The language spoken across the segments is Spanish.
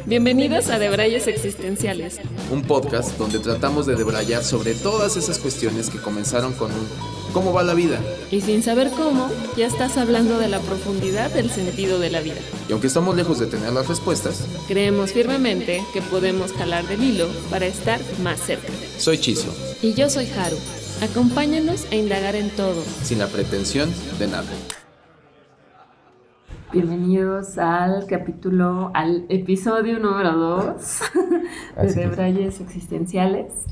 Bienvenidos a Debrayes Existenciales, un podcast donde tratamos de debrayar sobre todas esas cuestiones que comenzaron con un ¿cómo va la vida? Y sin saber cómo, ya estás hablando de la profundidad del sentido de la vida. Y aunque estamos lejos de tener las respuestas, creemos firmemente que podemos jalar del hilo para estar más cerca. Soy Chizo. Y yo soy Haru. Acompáñanos a indagar en todo, sin la pretensión de nada. Bienvenidos al episodio número 2 de Debrayes Existenciales,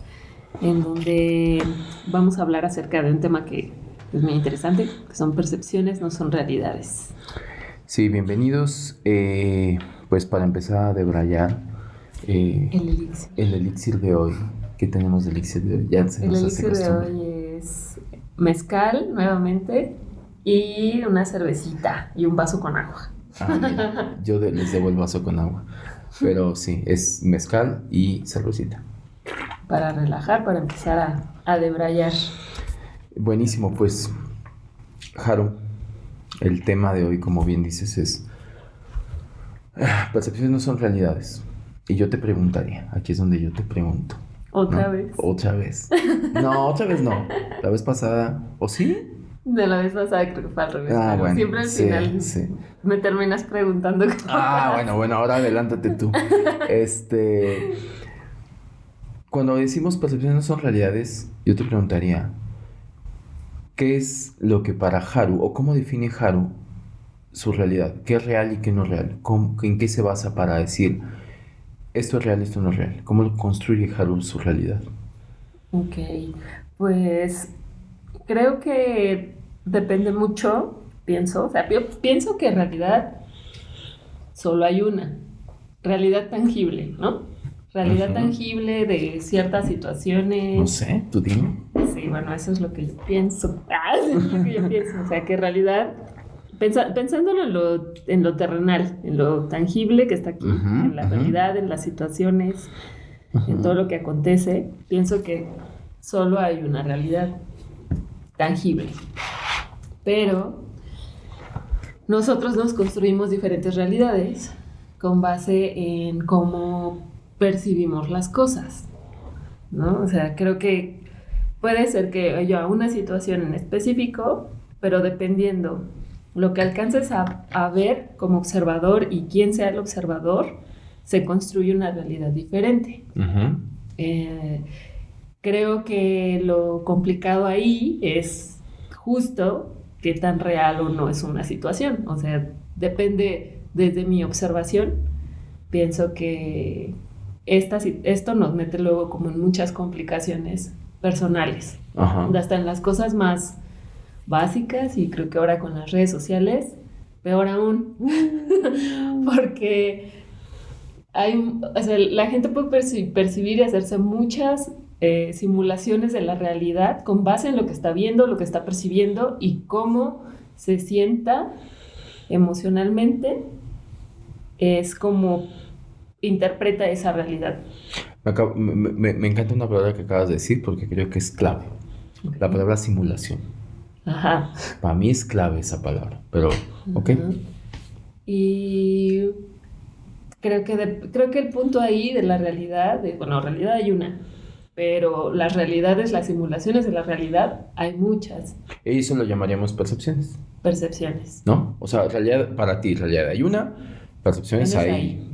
en donde vamos a hablar acerca de un tema que es muy interesante, que son percepciones, no son realidades. Sí, bienvenidos. Pues para empezar a debrayar el elixir de hoy. ¿Qué tenemos de elixir de hoy? El elixir de hoy es mezcal, nuevamente, y una cervecita y un vaso con agua. Mira, yo les debo el vaso con agua. Pero sí, es mezcal y cervecita. Para relajar, para empezar a debrayar. Buenísimo, pues, Haru, el tema de hoy, como bien dices, es percepciones no son realidades. Y yo te preguntaría, aquí es donde yo te pregunto. ¿Otra vez? Otra vez. No, otra vez no. La vez pasada, ¿o sí? De la vez pasada creo que fue al revés. Bueno, siempre al final me terminas preguntando. Bueno, ahora adelántate tú. Cuando decimos percepciones no son realidades, yo te preguntaría, ¿qué es lo que para Haru, o cómo define Haru su realidad? ¿Qué es real y qué no es real? ¿En qué se basa para decir esto es real, esto no es real? ¿Cómo lo construye Haru su realidad? Ok, pues creo que depende mucho, pienso que en realidad solo hay una realidad tangible, ¿no? Realidad tangible de ciertas situaciones. No sé, tú dime. Sí, bueno, eso es lo que yo pienso. Eso es lo que yo pienso. O sea, que en realidad, pensándolo en lo terrenal, en lo tangible que está aquí, en la realidad, en las situaciones, en todo lo que acontece, pienso que solo hay una realidad tangible. Pero nosotros nos construimos diferentes realidades con base en cómo percibimos las cosas, ¿no? O sea, creo que puede ser que yo a una situación en específico, pero dependiendo lo que alcances a ver como observador y quién sea el observador, se construye una realidad diferente. Creo que lo complicado ahí es justo qué tan real o no es una situación. O sea, depende desde mi observación. Pienso que esto nos mete luego como en muchas complicaciones personales. Hasta en las cosas más básicas, y creo que ahora con las redes sociales, peor aún. Porque la gente puede percibir y hacerse muchas simulaciones de la realidad con base en lo que está viendo, lo que está percibiendo y cómo se sienta emocionalmente. Es como interpreta esa realidad. Me encanta una palabra que acabas de decir porque creo que es clave. Okay. La palabra simulación. Ajá. Para mí es clave esa palabra, pero ok. Y creo que el punto ahí de la realidad, realidad hay una, pero las realidades, las simulaciones de la realidad, hay muchas. Y eso lo llamaríamos percepciones. Percepciones. ¿No? O sea, realidad, para ti, realidad hay una, percepciones hay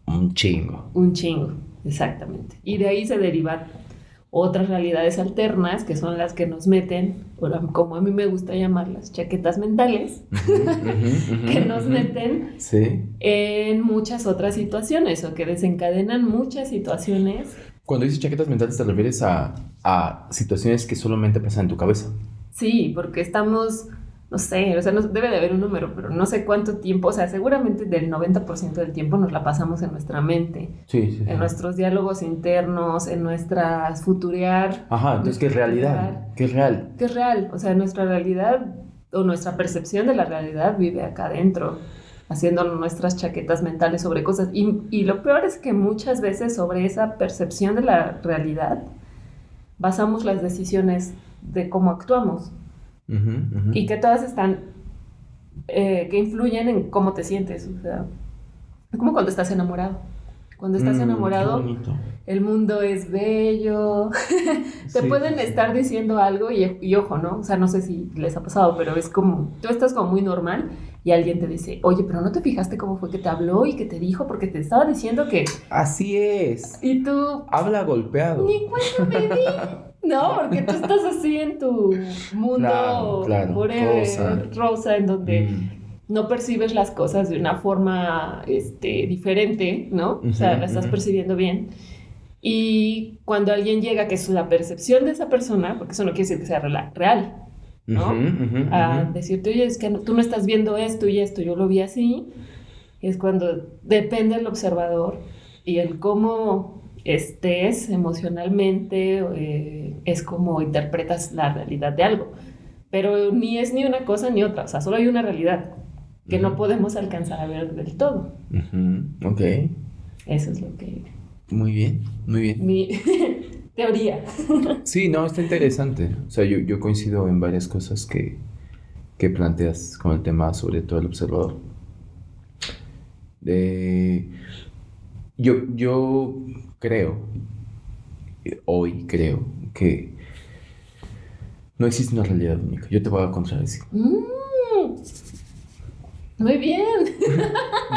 un chingo. Un chingo, exactamente. Y de ahí se derivan otras realidades alternas, que son las que nos meten, como a mí me gusta llamarlas, chaquetas mentales, que nos meten en muchas otras situaciones, o que desencadenan muchas situaciones. Cuando dices chaquetas mentales, ¿te refieres a situaciones que solamente pasan en tu cabeza? Sí, porque estamos, no sé, debe de haber un número, pero no sé cuánto tiempo, o sea, seguramente del 90% del tiempo nos la pasamos en nuestra mente. Sí. En nuestros diálogos internos, en nuestras futurear. Ajá, entonces, ¿qué es realidad? ¿Qué es real? ¿Qué es real? O sea, nuestra realidad o nuestra percepción de la realidad vive acá adentro, haciendo nuestras chaquetas mentales sobre cosas. Y lo peor es que muchas veces sobre esa percepción de la realidad basamos las decisiones de cómo actuamos. Y que todas están, que influyen en cómo te sientes. O sea, es como cuando estás enamorado. Cuando estás enamorado, el mundo es bello. Te pueden estar diciendo algo y ojo, ¿no? O sea, no sé si les ha pasado, pero es como, tú estás como muy normal y alguien te dice, oye, pero ¿no te fijaste cómo fue que te habló y que te dijo? Porque te estaba diciendo que... Así es. Y tú... Habla golpeado. Ni cuenta me di. No, porque tú estás así en tu mundo forever, rosa, en donde no percibes las cosas de una forma diferente, ¿no? O sea, la estás percibiendo bien. Y cuando alguien llega, que es la percepción de esa persona, porque eso no quiere decir que sea real, ¿no? A decirte, oye, es que tú no estás viendo esto y esto, yo lo vi así. Es cuando depende del observador y el cómo estés emocionalmente, es como interpretas la realidad de algo. Pero ni es ni una cosa ni otra, o sea, solo hay una realidad que no podemos alcanzar a ver del todo. Ok. Eso es lo que... Muy bien. Mi teoría. Sí, no, está interesante. O sea, yo coincido en varias cosas que planteas con el tema, sobre todo el observador. Yo hoy creo que no existe una realidad única. Yo te voy a contradecir. Muy bien.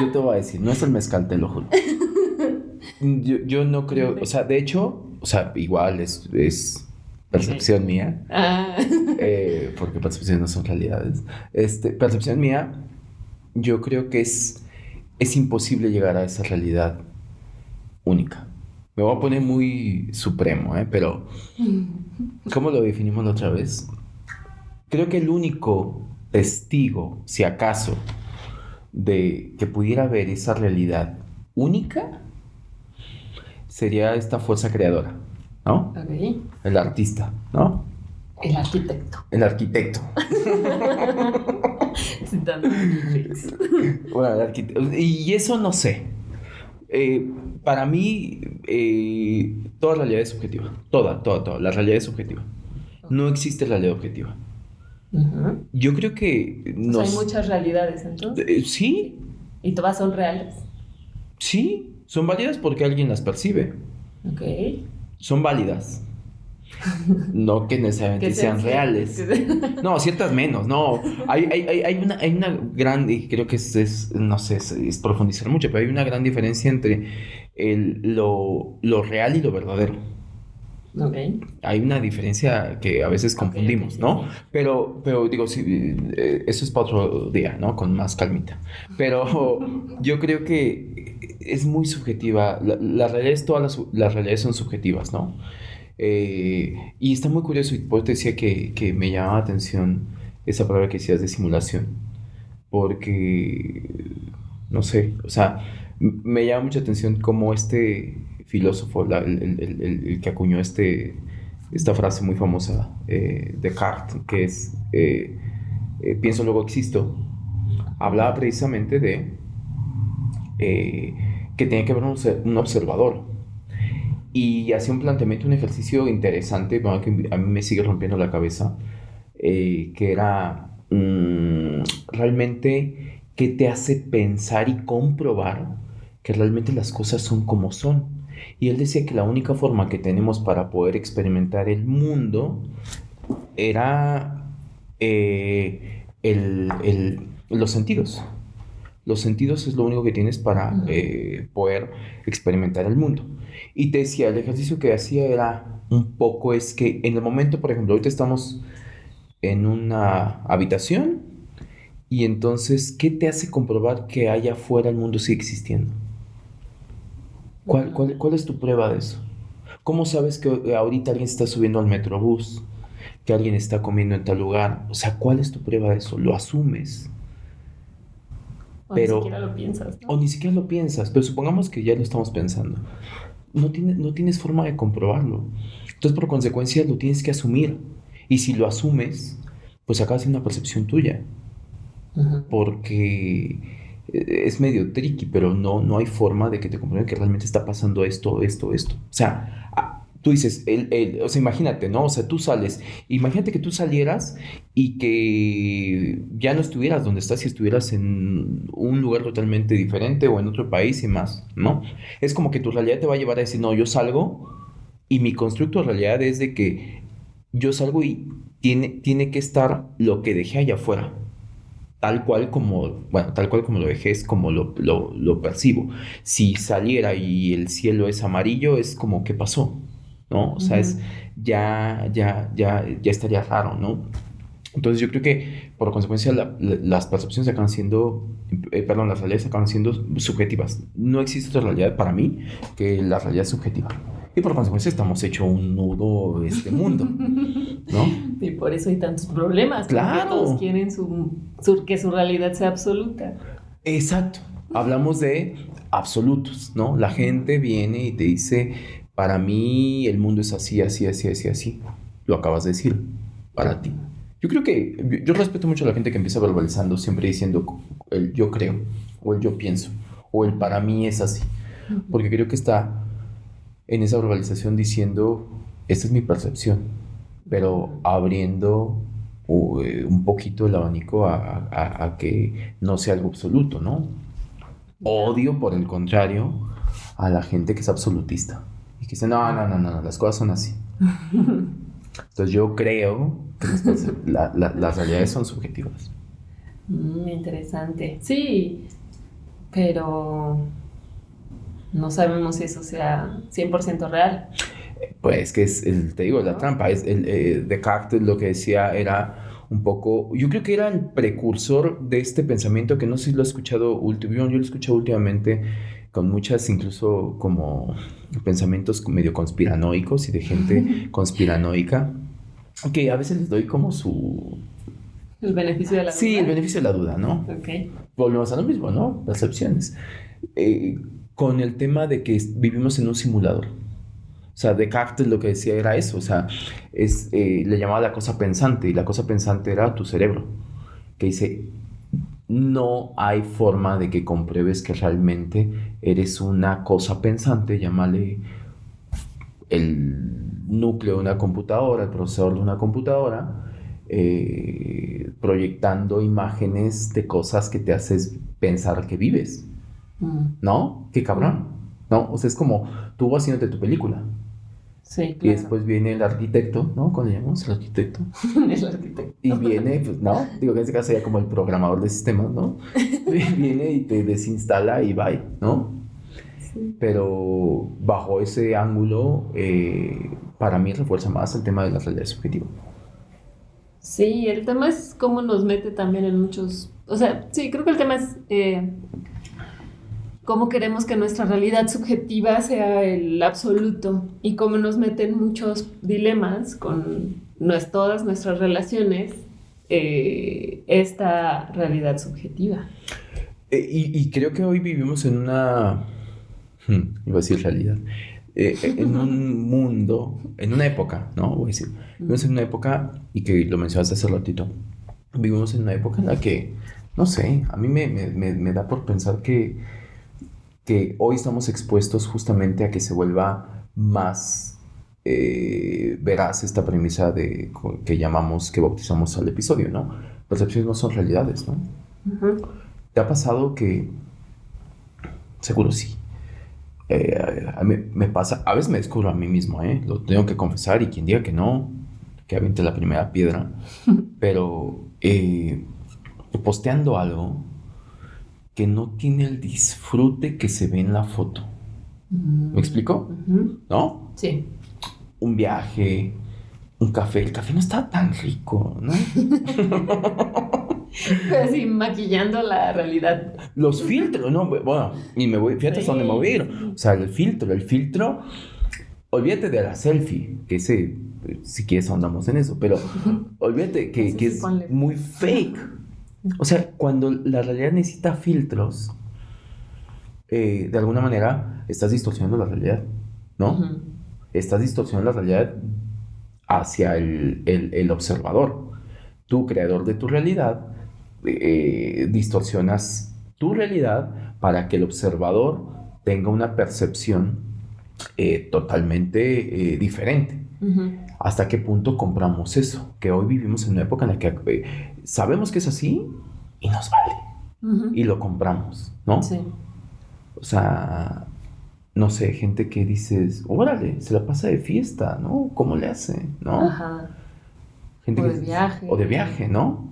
Yo te voy a decir, no es el mezcal, te lo juro. Yo no creo, o sea, de hecho, o sea, igual es percepción mía, porque percepciones no son realidades. Percepción mía, yo creo que es imposible llegar a esa realidad única. Me voy a poner muy supremo, pero ¿cómo lo definimos la otra vez? Creo que el único testigo, si acaso, de que pudiera ver esa realidad única sería esta fuerza creadora, ¿no? Okay. El artista, ¿no? El arquitecto. El arquitecto. Bueno, el arquitecto. Y eso no sé. Para mí, toda realidad es subjetiva. Toda. La realidad es subjetiva. No existe realidad objetiva. Yo creo que o sea, hay muchas realidades, entonces. Sí. ¿Y todas son reales? Sí, son válidas porque alguien las percibe. Ok. Son válidas. No que necesariamente sean reales. No, ciertas menos. No, hay una gran, y creo que no sé, es profundizar mucho, pero hay una gran diferencia entre lo real y lo verdadero. Okay. Hay una diferencia que a veces confundimos, sí, ¿no? Sí. Pero digo, sí, eso es para otro día, ¿no? Con más calmita. Pero yo creo que es muy subjetiva. La realidad es las realidades son subjetivas, ¿no? Y está muy curioso, y por eso te decía que me llamaba la atención esa palabra que decías de simulación. Porque, no sé, o sea, me llama mucha atención cómo filósofo, el que acuñó esta frase muy famosa, Descartes, que es pienso luego existo, hablaba precisamente de que tenía que haber un observador, y hacía un planteamiento, un ejercicio interesante, bueno, que a mí me sigue rompiendo la cabeza, que era realmente qué te hace pensar y comprobar que realmente las cosas son como son. Y él decía que la única forma que tenemos para poder experimentar el mundo era los sentidos. Los sentidos es lo único que tienes para poder experimentar el mundo. Y te decía, el ejercicio que hacía era un poco, es que en el momento, por ejemplo, ahorita estamos en una habitación, y entonces, ¿qué te hace comprobar que allá afuera el mundo sigue existiendo? ¿Cuál es tu prueba de eso? ¿Cómo sabes que ahorita alguien está subiendo al metrobús? Que alguien está comiendo en tal lugar. O sea, ¿cuál es tu prueba de eso? Lo asumes. Pero, ni siquiera lo piensas, ¿no? O ni siquiera lo piensas, pero supongamos que ya lo estamos pensando. No tienes forma de comprobarlo. Entonces, por consecuencia, lo tienes que asumir. Y si lo asumes, pues acaba siendo una percepción tuya. Porque es medio tricky, pero no hay forma de que te comprueben que realmente está pasando esto. O sea, tú dices, o sea, imagínate, ¿no? O sea, imagínate que tú salieras y que ya no estuvieras donde estás y estuvieras en un lugar totalmente diferente o en otro país y más, ¿no? Es como que tu realidad te va a llevar a decir, no, yo salgo y mi constructo de realidad es de que yo salgo y tiene que estar lo que dejé allá afuera. Tal cual como lo dejé es como lo percibo. Si saliera y el cielo es amarillo, es como, ¿qué pasó? ¿No? O sea, ya estaría raro, ¿no? Entonces yo creo que por consecuencia las percepciones acaban siendo, las realidades acaban siendo subjetivas. No existe otra realidad para mí que la realidad subjetiva. Y por consecuencia estamos hecho un nudo este mundo, ¿no? Y por eso hay tantos problemas. Claro. Porque todos quieren que su realidad sea absoluta. Exacto. Hablamos de absolutos, ¿no? La gente viene y te dice, para mí el mundo es así, así, así, así, así. Lo acabas de decir, para ti. Yo creo que, yo respeto mucho a la gente que empieza verbalizando, siempre diciendo el yo creo, o el yo pienso, o el para mí es así. Porque creo que está en esa verbalización diciendo, esta es mi percepción, pero abriendo un poquito el abanico a que no sea algo absoluto, ¿no? Odio, por el contrario, a la gente que es absolutista y que dice, no, las cosas son así. Entonces yo creo que las realidades son subjetivas. Interesante. Sí, pero no sabemos si eso sea 100% real. Pues que te digo, la trampa. Descartes lo que decía era un poco, yo creo que era el precursor de este pensamiento que no sé si lo he escuchado yo lo he escuchado últimamente con muchas incluso como pensamientos medio conspiranoicos y de gente conspiranoica, que a veces les doy como el beneficio de la duda. Sí, el beneficio de la duda, ¿no? Okay. Volvemos a lo mismo, ¿no? Percepciones. Con el tema de que vivimos en un simulador. O sea, Descartes lo que decía era eso, o sea, le llamaba la cosa pensante, y la cosa pensante era tu cerebro, que dice, no hay forma de que compruebes que realmente eres una cosa pensante, llámale el núcleo de una computadora, el procesador de una computadora, proyectando imágenes de cosas que te haces pensar que vives, ¿no? ¡Qué cabrón! ¿No? O sea, es como tú haciéndote tu película. Sí, claro. Y después viene el arquitecto, ¿no? ¿Cómo le llamamos? El arquitecto. El arquitecto. Y viene, pues, ¿no? Digo que en este caso sería como el programador de sistemas, ¿no? Viene y te desinstala y bye, ¿no? Sí. Pero bajo ese ángulo, para mí refuerza más el tema de la realidad subjetiva. Sí, el tema es cómo nos mete también en muchos... O sea, sí, creo que el tema es... cómo queremos que nuestra realidad subjetiva sea el absoluto y cómo nos meten muchos dilemas con todas nuestras relaciones esta realidad subjetiva. Y creo que hoy vivimos en una... iba a decir realidad. En un mundo, en una época, ¿no? Voy a decir. Vivimos en una época, y que lo mencionaste hace ratito, vivimos en una época en la que, no sé, a mí me da por pensar que hoy estamos expuestos justamente a que se vuelva más veraz esta premisa que bautizamos al episodio, ¿no? Percepciones no son realidades, ¿no? Uh-huh. ¿Te ha pasado que, seguro sí, a mí me pasa, a veces me descubro a mí mismo, lo tengo que confesar, y quien diga que no, que aviente la primera piedra, pero posteando algo que no tiene el disfrute que se ve en la foto. ¿Me explico? Uh-huh. ¿No? Sí. Un viaje, un café. El café no está tan rico, ¿no? Pero sí, maquillando la realidad. Los filtros, ¿no? Bueno, y fíjate hasta dónde me voy a ir. O sea, el filtro, olvídate de la selfie, que si quieres ahondamos en eso, pero olvídate que es muy fake. O sea, cuando la realidad necesita filtros, de alguna manera estás distorsionando la realidad, ¿no? Uh-huh. Estás distorsionando la realidad hacia el observador. Tú, creador de tu realidad, distorsionas tu realidad para que el observador tenga una percepción totalmente diferente. ¿Hasta qué punto compramos eso? Que hoy vivimos en una época en la que sabemos que es así y nos vale. Y lo compramos, ¿no? Sí. O sea, no sé, gente que dices, órale, se la pasa de fiesta, ¿no? ¿Cómo le hace? ¿No? Ajá. Gente O que de viaje. O de viaje, ¿no?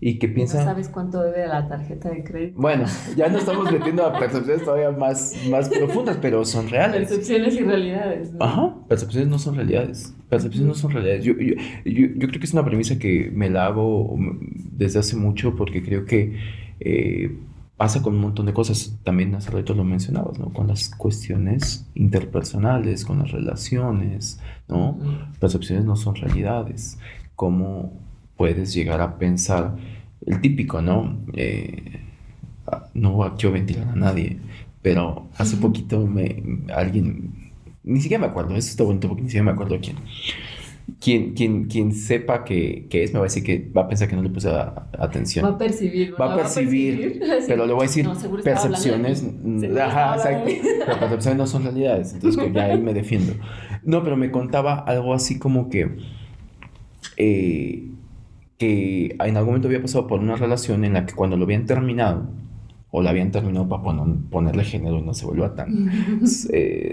Y que piensa... No sabes cuánto debe la tarjeta de crédito. Bueno, ya nos estamos metiendo a percepciones todavía más profundas, pero son reales. Percepciones y realidades, ¿no? Ajá, percepciones no son realidades. Percepciones no son realidades. Yo creo que es una premisa que me la hago desde hace mucho porque creo que pasa con un montón de cosas. También hace rato lo mencionabas, ¿no? Con las cuestiones interpersonales, con las relaciones, ¿no? Percepciones no son realidades. ¿Cómo puedes llegar a pensar el típico, ¿no? No quiero ventilar a nadie, pero hace poquito alguien, ni siquiera me acuerdo, eso está bonito porque ni siquiera me acuerdo quien sepa que es, me va a decir que va a pensar que no le puse atención. Va a percibir. Va a percibir, pero le voy a decir no, percepciones. Ajá, exacto. Pero percepciones no son realidades, entonces ya ahí me defiendo. No, pero me contaba algo así como que en algún momento había pasado por una relación en la que cuando lo habían terminado, o la habían terminado para ponerle género y no se vuelva tan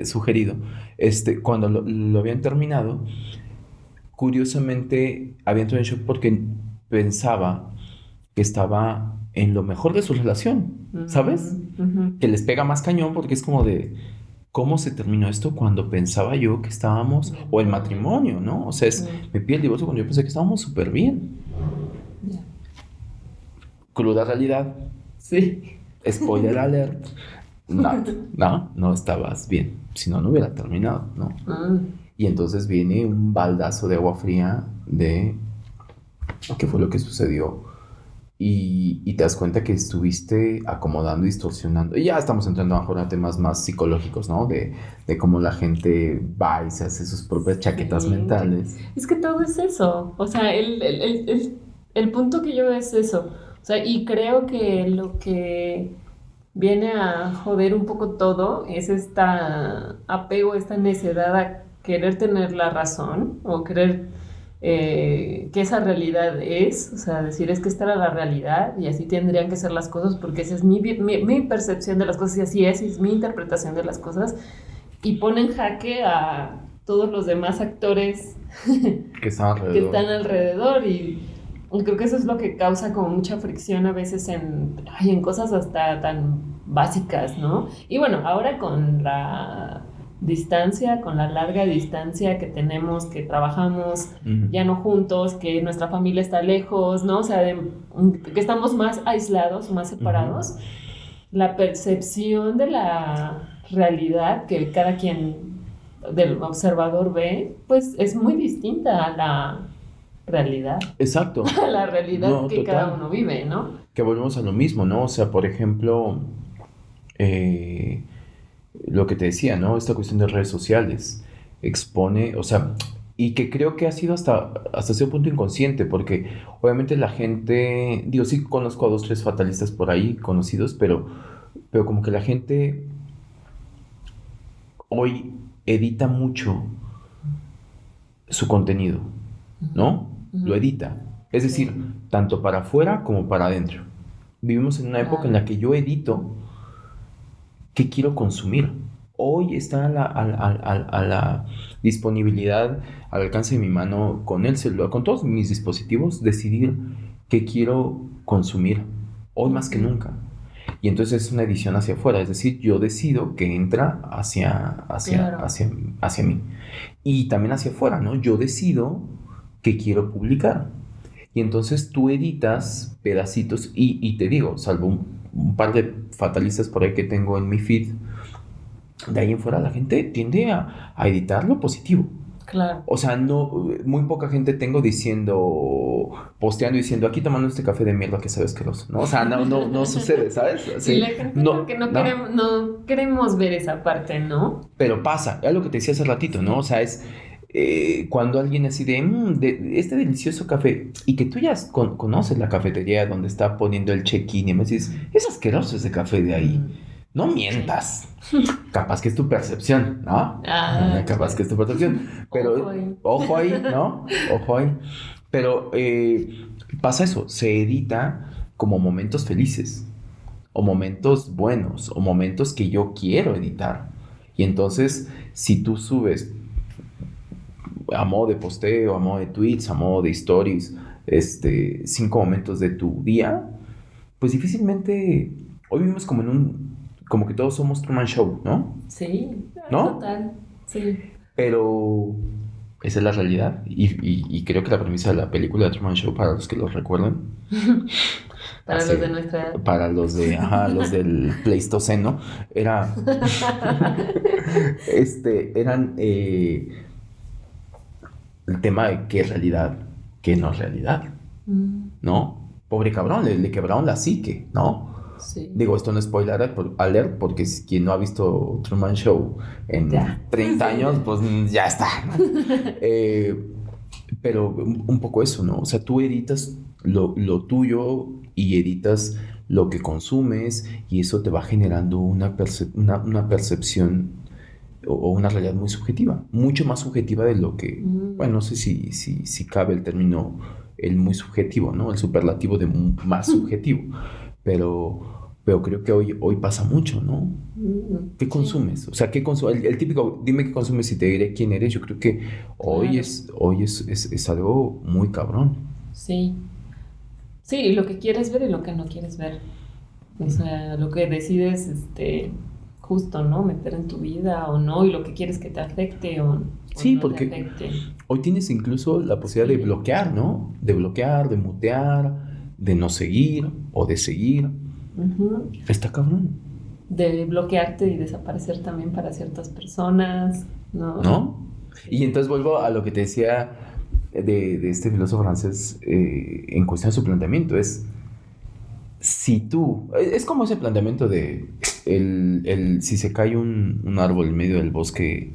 sugerido, cuando lo habían terminado, curiosamente había entrado en shock porque pensaba que estaba en lo mejor de su relación, ¿sabes? Que les pega más cañón porque es como de... ¿Cómo se terminó esto cuando pensaba yo que estábamos... O el matrimonio, ¿no? O sea, me pide el divorcio cuando yo pensé que estábamos súper bien. Yeah. Cruda realidad. Sí. Spoiler alert. No estabas bien. Si no, no hubiera terminado, ¿no? Y entonces viene un baldazo de agua fría de... ¿Qué fue lo que sucedió? Y te das cuenta que estuviste acomodando, distorsionando. Y ya estamos entrando a mejor a temas más psicológicos, ¿no? De cómo la gente va y se hace sus propias chaquetas mentales. Es que todo es eso. O sea, el punto que yo veo es eso. O sea, y creo que lo que viene a joder un poco todo es esta apego, esta necedad a querer tener la razón o querer... que esa realidad es, o sea, decir es que esta era la realidad y así tendrían que ser las cosas porque esa es mi percepción de las cosas y así es mi interpretación de las cosas y pone en jaque a todos los demás actores que están alrededor y creo que eso es lo que causa como mucha fricción a veces en cosas hasta tan básicas, ¿no? Y bueno, ahora con la distancia, con la larga distancia que tenemos, que trabajamos ya no juntos, que nuestra familia está lejos, ¿no? O sea, que estamos más aislados, más separados, la percepción de la realidad que cada quien del observador ve, pues es muy distinta a la realidad. Exacto. A la realidad que total. Cada uno vive, ¿no? Que volvemos a lo mismo, ¿no? O sea, por ejemplo... lo que te decía, ¿no? Esta cuestión de redes sociales expone, o sea, y que creo que ha sido hasta cierto punto inconsciente, porque obviamente la gente, digo, sí conozco a 2, 3 fatalistas por ahí conocidos, pero como que la gente hoy edita mucho su contenido, ¿no? Lo edita, es decir, tanto para afuera como para adentro. Vivimos en una época en la que yo edito ¿qué quiero consumir? Hoy está a la disponibilidad, al alcance de mi mano, con el celular, con todos mis dispositivos, decidir qué quiero consumir, hoy más que nunca. Y entonces es una edición hacia afuera, es decir, yo decido que entra hacia mí. Y también hacia afuera, ¿no? Yo decido qué quiero publicar. Y entonces tú editas pedacitos y te digo, salvo un par de fatalistas por ahí que tengo en mi feed, de ahí en fuera la gente tiende a editar lo positivo. Claro. O sea, no, muy poca gente tengo posteando diciendo, aquí tomando este café de mierda que sabe asqueroso, ¿no? O sea, no sucede, ¿sabes? Así, y la gente no queremos ver esa parte, ¿no? Pero pasa, es lo que te decía hace ratito, ¿no? O sea, es... cuando alguien así de este delicioso café y que tú ya conoces la cafetería donde está poniendo el check-in y me dices, es asqueroso ese café de ahí, No mientas. Capaz que es tu percepción, ¿no? Capaz que es tu percepción. Pero, ojo ahí, ¿no? Ojo ahí. Pero pasa eso, se edita como momentos felices, o momentos buenos, o momentos que yo quiero editar. Y entonces, si tú subes a modo de posteo, a modo de tweets, a modo de stories, 5 momentos de tu día, pues difícilmente, hoy vivimos como que todos somos Truman Show, ¿no? Sí, ¿no? Total, sí. Pero esa es la realidad. Y creo que la premisa de la película de Truman Show, para los que lo recuerdan, Para los de nuestra edad. para los los del Pleistoceno, eran el tema de qué es realidad, qué no es realidad, ¿no? Pobre cabrón, le quebraron la psique, ¿no? Sí. Digo, esto no es spoiler alert, porque quien no ha visto Truman Show en 30 años, pues ya está, ¿no? Pero un poco eso, ¿no? O sea, tú editas lo tuyo y editas lo que consumes, y eso te va generando una percepción o una realidad muy subjetiva, mucho más subjetiva de lo que, bueno, no sé si cabe el término, el muy subjetivo, ¿no? El superlativo de más subjetivo, pero creo que hoy pasa mucho, ¿no? ¿Qué consumes? O sea, ¿qué consumes? El típico, dime qué consumes y te diré quién eres. Yo creo que hoy es algo muy cabrón. Sí. Sí, y lo que quieres ver y lo que no quieres ver. O sea, lo que decides, justo, ¿no? Meter en tu vida o no, y lo que quieres que te afecte o sí, no porque te afecte. Hoy tienes incluso la posibilidad de bloquear, ¿no? De bloquear, de mutear, de no seguir o de seguir. Está cabrón. De bloquearte y desaparecer también para ciertas personas, ¿no? ¿No? Y entonces vuelvo a lo que te decía de este filósofo francés en cuestión de su planteamiento. Si tú... Es como ese planteamiento de si se cae un árbol en medio del bosque,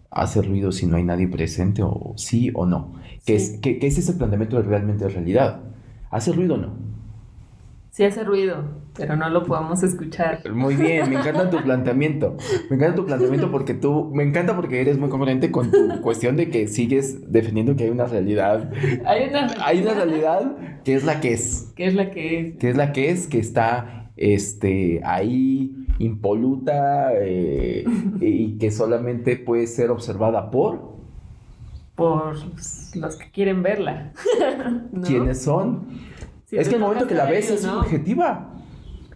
hace ruido si no hay nadie presente, o sí o no. Sí. ¿Qué es ese planteamiento de realmente realidad? ¿Hace ruido o no? Sí hace ruido, pero no lo podemos escuchar. Muy bien, me encanta tu planteamiento. Me encanta tu planteamiento me encanta porque eres muy congruente con tu cuestión de que sigues defendiendo que hay una realidad. Hay una realidad que es la que es. ¿Qué es la que es? Que es la que es, que está ahí impoluta y que solamente puede ser observada por los que quieren verla. ¿No? ¿Quiénes son? Sí, es que el momento que la ves es subjetiva.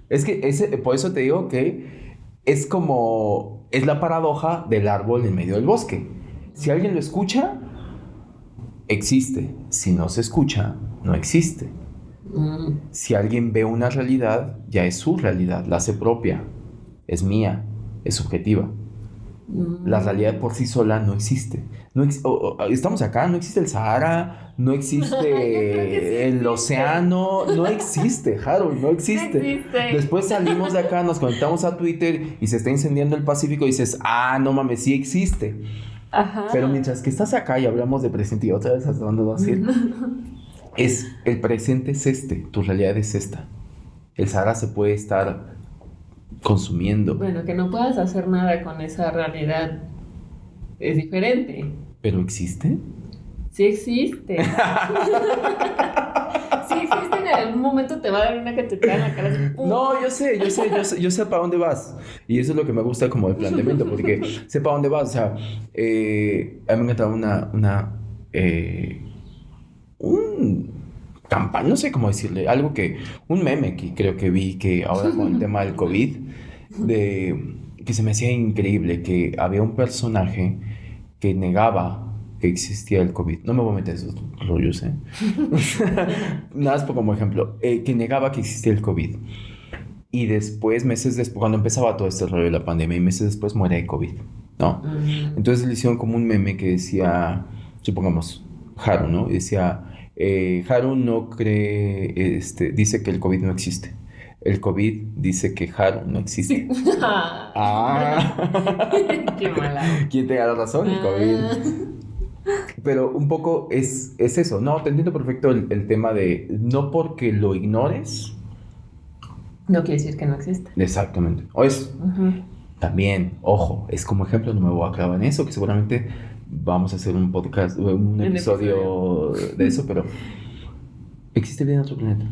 Es que por eso te digo que es la paradoja del árbol en medio del bosque. Si alguien lo escucha, existe. Si no se escucha, no existe. Si alguien ve una realidad, ya es su realidad, la hace propia, es mía, es subjetiva. La realidad por sí sola no existe. Estamos acá, no existe el Sahara, no existe el océano, no existe, Harold, no existe. No existe. Después salimos de acá, nos conectamos a Twitter y se está incendiando el Pacífico y dices, no mames, sí existe. Ajá. Pero mientras que estás acá y hablamos de presente y otra vez hasta dónde vas a ir, el presente es tu realidad es esta. El Sahara se puede estar consumiendo. Bueno, que no puedas hacer nada con esa realidad es diferente. ¿Pero existe? Sí existe. Sí existe, en algún momento te va a dar una cachetada en la cara. Así, no, yo sé para dónde vas. Y eso es lo que me gusta como el planteamiento, porque sé para dónde vas. O sea, a mí me encantaba un campaña, no sé cómo decirle, un meme que creo que vi, que ahora con el tema del COVID, que se me hacía increíble, que había un personaje que negaba que existía el COVID. No me voy a meter esos rollos, nada más como ejemplo, que negaba que existía el COVID. Y después, meses después, cuando empezaba todo este rollo de la pandemia, y meses después muere de COVID, ¿no? Entonces le hicieron como un meme que decía, supongamos, Haru, ¿no? Y decía, Haru no cree, dice que el COVID no existe. El COVID dice que Haru no existe. Qué mala. ¿Quién te da la razón? El COVID. Pero un poco es eso. No, te entiendo perfecto el tema de no porque lo ignores No quiere decir que no exista. Exactamente. O es también, ojo, es como ejemplo, no me voy a clavar en eso, que seguramente vamos a hacer un podcast, un episodio de eso, pero ¿existe vida en otro planeta?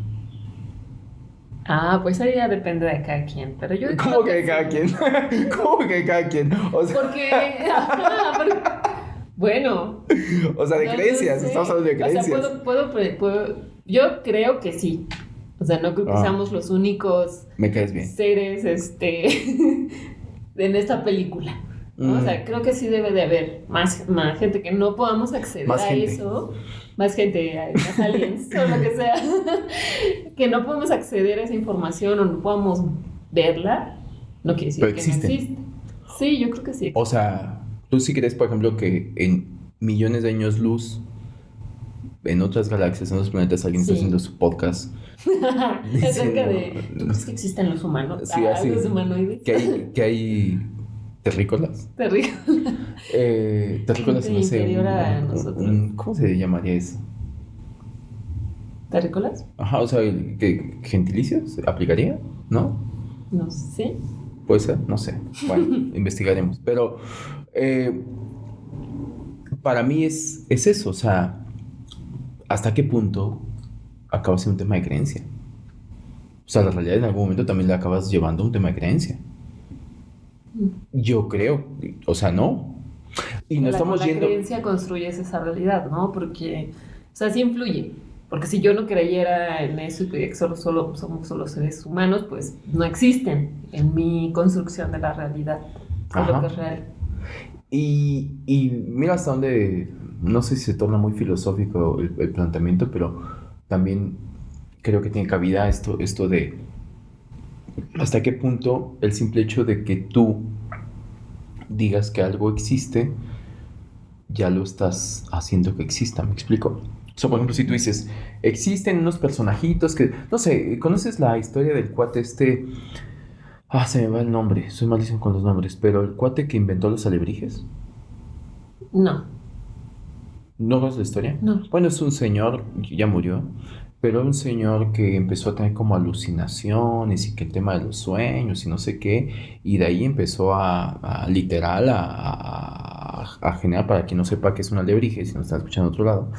Pues ahí ya depende de cada quien, pero yo... ¿Cómo que de cada quien? ¿Cómo que de cada quien? O sea, porque... Bueno. O sea, de creencias, estamos hablando de creencias. O sea, puedo, yo creo que sí. O sea, no creo que seamos los únicos me caes bien. seres en esta película, ¿no? O sea, creo que sí debe de haber más gente que no podamos acceder a eso. Más gente, más aliens, o lo que sea. Que no podemos acceder a esa información o no podamos verla. No quiere decir que no existe. Sí, yo creo que sí. O sea, ¿tú sí crees, por ejemplo, que en millones de años luz, en otras galaxias, en otros planetas, alguien está haciendo su podcast? Acerca de... ¿Tú crees que existen los humanos? Sí, así. Los humanoides. Que hay terrícolas. Terrícolas, no sé. ¿Cómo se llamaría eso? ¿Terrícolas? Ajá, o sea, ¿qué gentilicio se aplicaría? ¿No? No sé. Puede ser, no sé. Bueno, investigaremos. Pero para mí es eso, o sea, ¿hasta qué punto acaba siendo un tema de creencia? O sea, la realidad en algún momento también la acabas llevando a un tema de creencia. Yo creo, o sea, no. Y no estamos yendo... La creencia construyes esa realidad, ¿no? Porque, o sea, sí influye. Porque si yo no creyera en eso y que somos solo seres humanos, pues no existen en mi construcción de la realidad, de lo que es real. Y mira hasta dónde, no sé si se torna muy filosófico el planteamiento, pero también creo que tiene cabida esto de hasta qué punto el simple hecho de que tú digas que algo existe, ya lo estás haciendo que exista, ¿me explico? O sea, por ejemplo, si tú dices, existen unos personajitos que, no sé, ¿conoces la historia del cuate se me va el nombre, soy malísimo con los nombres, pero el cuate que inventó los alebrijes? No. ¿No conoces la historia? No. Bueno, es un señor, ya murió, pero un señor que empezó a tener como alucinaciones y que el tema de los sueños y no sé qué, y de ahí empezó a literal a generar, para quien no sepa qué es un alebrije, si nos están escuchando en otro lado,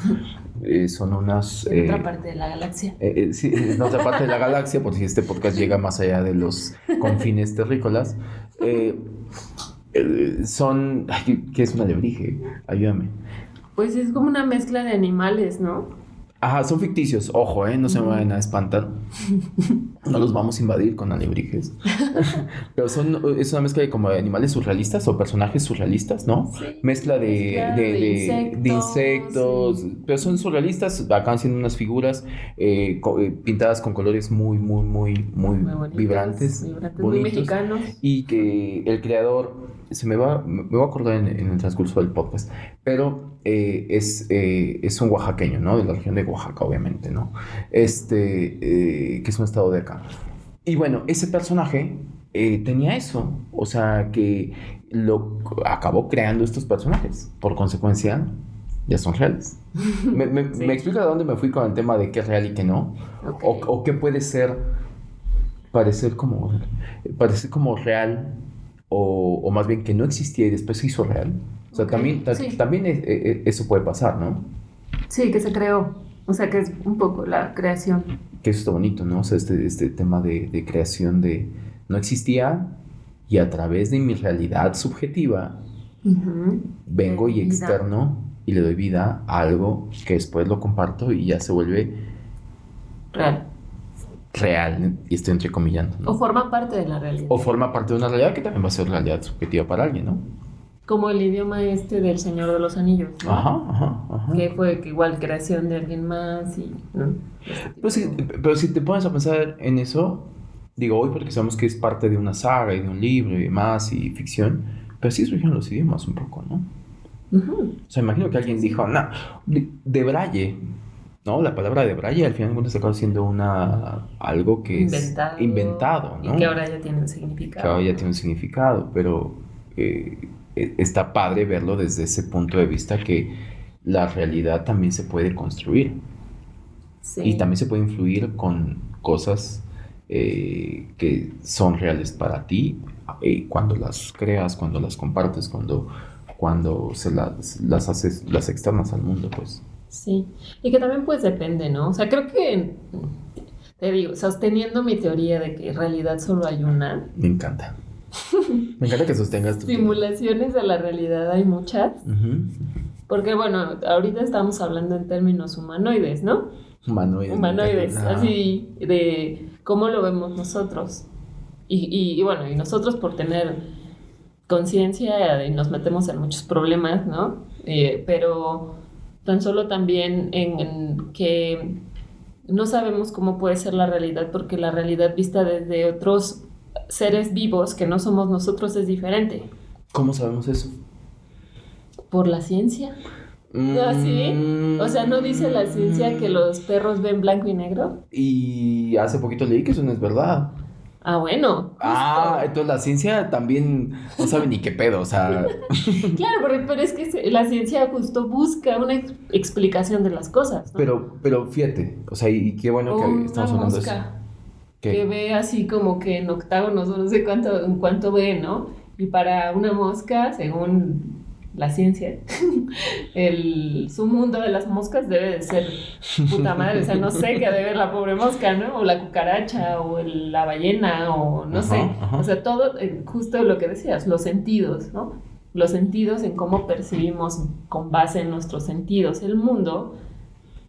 son unas... En otra parte de la galaxia. Sí, en otra parte de la galaxia, por si este podcast llega más allá de los confines terrícolas. Son... ¿Qué es un alebrije? Ayúdame. Pues es como una mezcla de animales, ¿no? Ajá, son ficticios, ojo, no se me vayan a espantar. No los vamos a invadir con alebrijes. Pero es una mezcla de como animales surrealistas o personajes surrealistas, ¿no? Sí. Mezcla de insectos. Sí. Pero son surrealistas, acaban siendo unas figuras pintadas con colores muy bonitas, vibrantes, bonitos, muy mexicanos. Y que el creador, me voy a acordar en el transcurso del podcast, pero es un oaxaqueño, ¿no? De la región de Oaxaca, obviamente, ¿no? Que es un estado de acá. Y bueno, ese personaje tenía eso, o sea, que lo acabó creando estos personajes. Por consecuencia, ya son reales. Sí. ¿Me explico de dónde me fui con el tema de qué es real y qué no? Okay. O qué puede parecer como real, o más bien que no existía y después se hizo real. O sea, también eso puede pasar, ¿no? Sí, que se creó. O sea, que es un poco la creación. Que eso está bonito, ¿no? O sea, este tema de creación de... No existía y a través de mi realidad subjetiva vengo y externo y le doy vida a algo que después lo comparto y ya se vuelve... real, y estoy entrecomillando, ¿no? O forma parte de la realidad. O forma parte de una realidad que también va a ser realidad subjetiva para alguien, ¿no? Como el idioma del Señor de los Anillos, ¿no? Ajá. Que fue igual creación de alguien más y... ¿no? Pero si te pones a pensar en eso, digo, hoy porque sabemos que es parte de una saga y de un libro y demás y ficción, pero sí surgieron los idiomas un poco, ¿no? O sea, imagino que alguien dijo, de Braille, ¿no? La palabra de Braille al final se acaba siendo algo que es inventado, ¿no? Y que ahora ya tiene un significado. Pero está padre verlo desde ese punto de vista que la realidad también se puede construir. Sí. Y también se puede influir con cosas que son reales para ti, cuando las creas, cuando las compartes, cuando las haces, las externas al mundo, pues. Sí, y que también pues depende, ¿no? O sea, creo que, te digo, sosteniendo mi teoría de que en realidad solo hay una. Me encanta. Me encanta que sostengas tu Simulaciones de la realidad hay muchas. Uh-huh. Porque bueno, ahorita estamos hablando en términos humanoides, ¿no? Humanoides, así de cómo lo vemos nosotros. Y bueno, y nosotros por tener conciencia y nos metemos en muchos problemas, ¿no? Pero tan solo también en que no sabemos cómo puede ser la realidad, porque la realidad vista desde otros seres vivos que no somos nosotros es diferente. ¿Cómo sabemos eso? Por la ciencia. ¿Sí? O sea, ¿no dice la ciencia que los perros ven blanco y negro? Y hace poquito leí que eso no es verdad. Ah, bueno. Justo. Entonces la ciencia también no sabe ni qué pedo, o sea. Claro, pero es que la ciencia justo busca una explicación de las cosas, ¿no? Pero fíjate, o sea, y qué bueno que estamos hablando de eso. Que ve así como que en octágonos, no sé cuánto ve, ¿no? Y para una mosca, según la ciencia, su mundo de las moscas debe de ser puta madre, o sea, no sé qué debe ver la pobre mosca, ¿no? O la cucaracha, o la ballena, o no sé, o sea, todo, justo lo que decías, los sentidos, ¿no? Los sentidos en cómo percibimos con base en nuestros sentidos el mundo,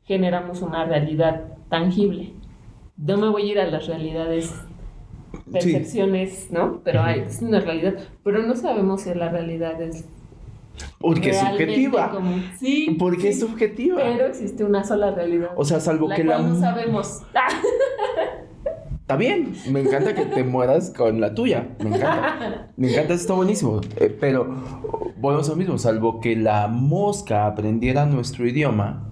generamos una realidad tangible. No me voy a ir a las realidades, percepciones, sí, ¿no? Pero es una realidad, pero no sabemos si la realidad es porque es subjetiva. Sí, porque es subjetiva. Pero existe una sola realidad. O sea, salvo que no sabemos. Está bien, me encanta que te mueras con la tuya. Me encanta, está buenísimo. Pero volvemos a lo mismo, salvo que la mosca aprendiera nuestro idioma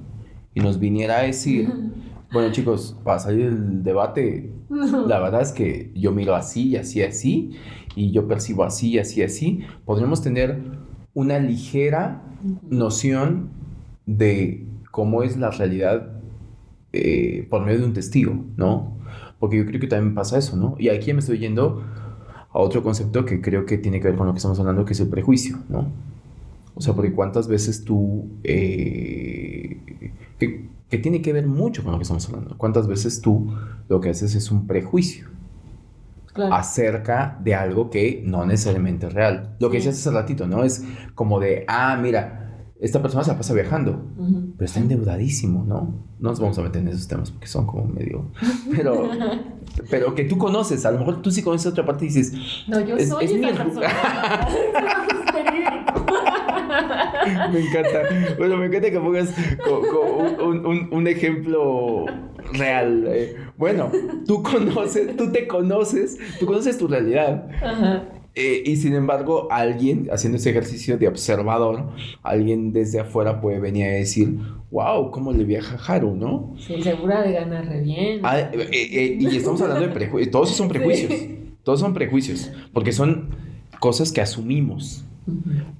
y nos viniera a decir, bueno, chicos, para salir del debate, la verdad es que yo miro así y así, así, y yo percibo así y así, así. Podríamos tener una ligera noción de cómo es la realidad por medio de un testigo, ¿no? Porque yo creo que también pasa eso, ¿no? Y aquí me estoy yendo a otro concepto que creo que tiene que ver con lo que estamos hablando, que es el prejuicio, ¿no? O sea, porque cuántas veces tú... que tiene que ver mucho con lo que estamos hablando. ¿Cuántas veces tú lo que haces es un prejuicio? Claro. Acerca de algo que no necesariamente es real. Lo que decías hace ratito, ¿no? Es como de, mira, esta persona se la pasa viajando, pero está endeudadísimo, ¿no? No nos vamos a meter en esos temas porque son como medio... Pero que tú conoces, a lo mejor tú sí conoces otra parte y dices... No, yo soy esa persona. Me encanta. Bueno, me encanta que pongas un ejemplo real. Bueno, tú te conoces tu realidad. Ajá. Y sin embargo, alguien haciendo ese ejercicio de observador, alguien desde afuera puede venir a decir, wow, ¿cómo le viaja Haru, no? Sí, segura de ganar re bien. Y estamos hablando de prejuicios. Todos son prejuicios. Sí. Todos son prejuicios. Porque son cosas que asumimos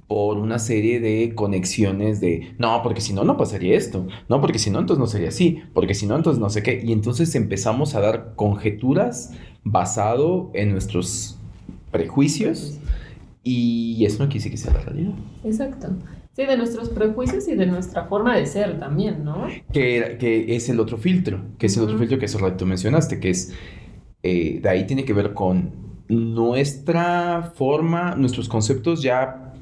por una serie de conexiones de no, porque si no, no pasaría esto, no, porque si no, entonces no sería así, porque si no, entonces no sé qué, y entonces empezamos a dar conjeturas basado en nuestros prejuicios y eso no quiere decir que sea la realidad. Exacto. Sí, de nuestros prejuicios y de nuestra forma de ser también, ¿no? Que es el otro filtro, que es el otro filtro que hace rato mencionaste, que es de ahí tiene que ver con nuestra forma, nuestros conceptos ya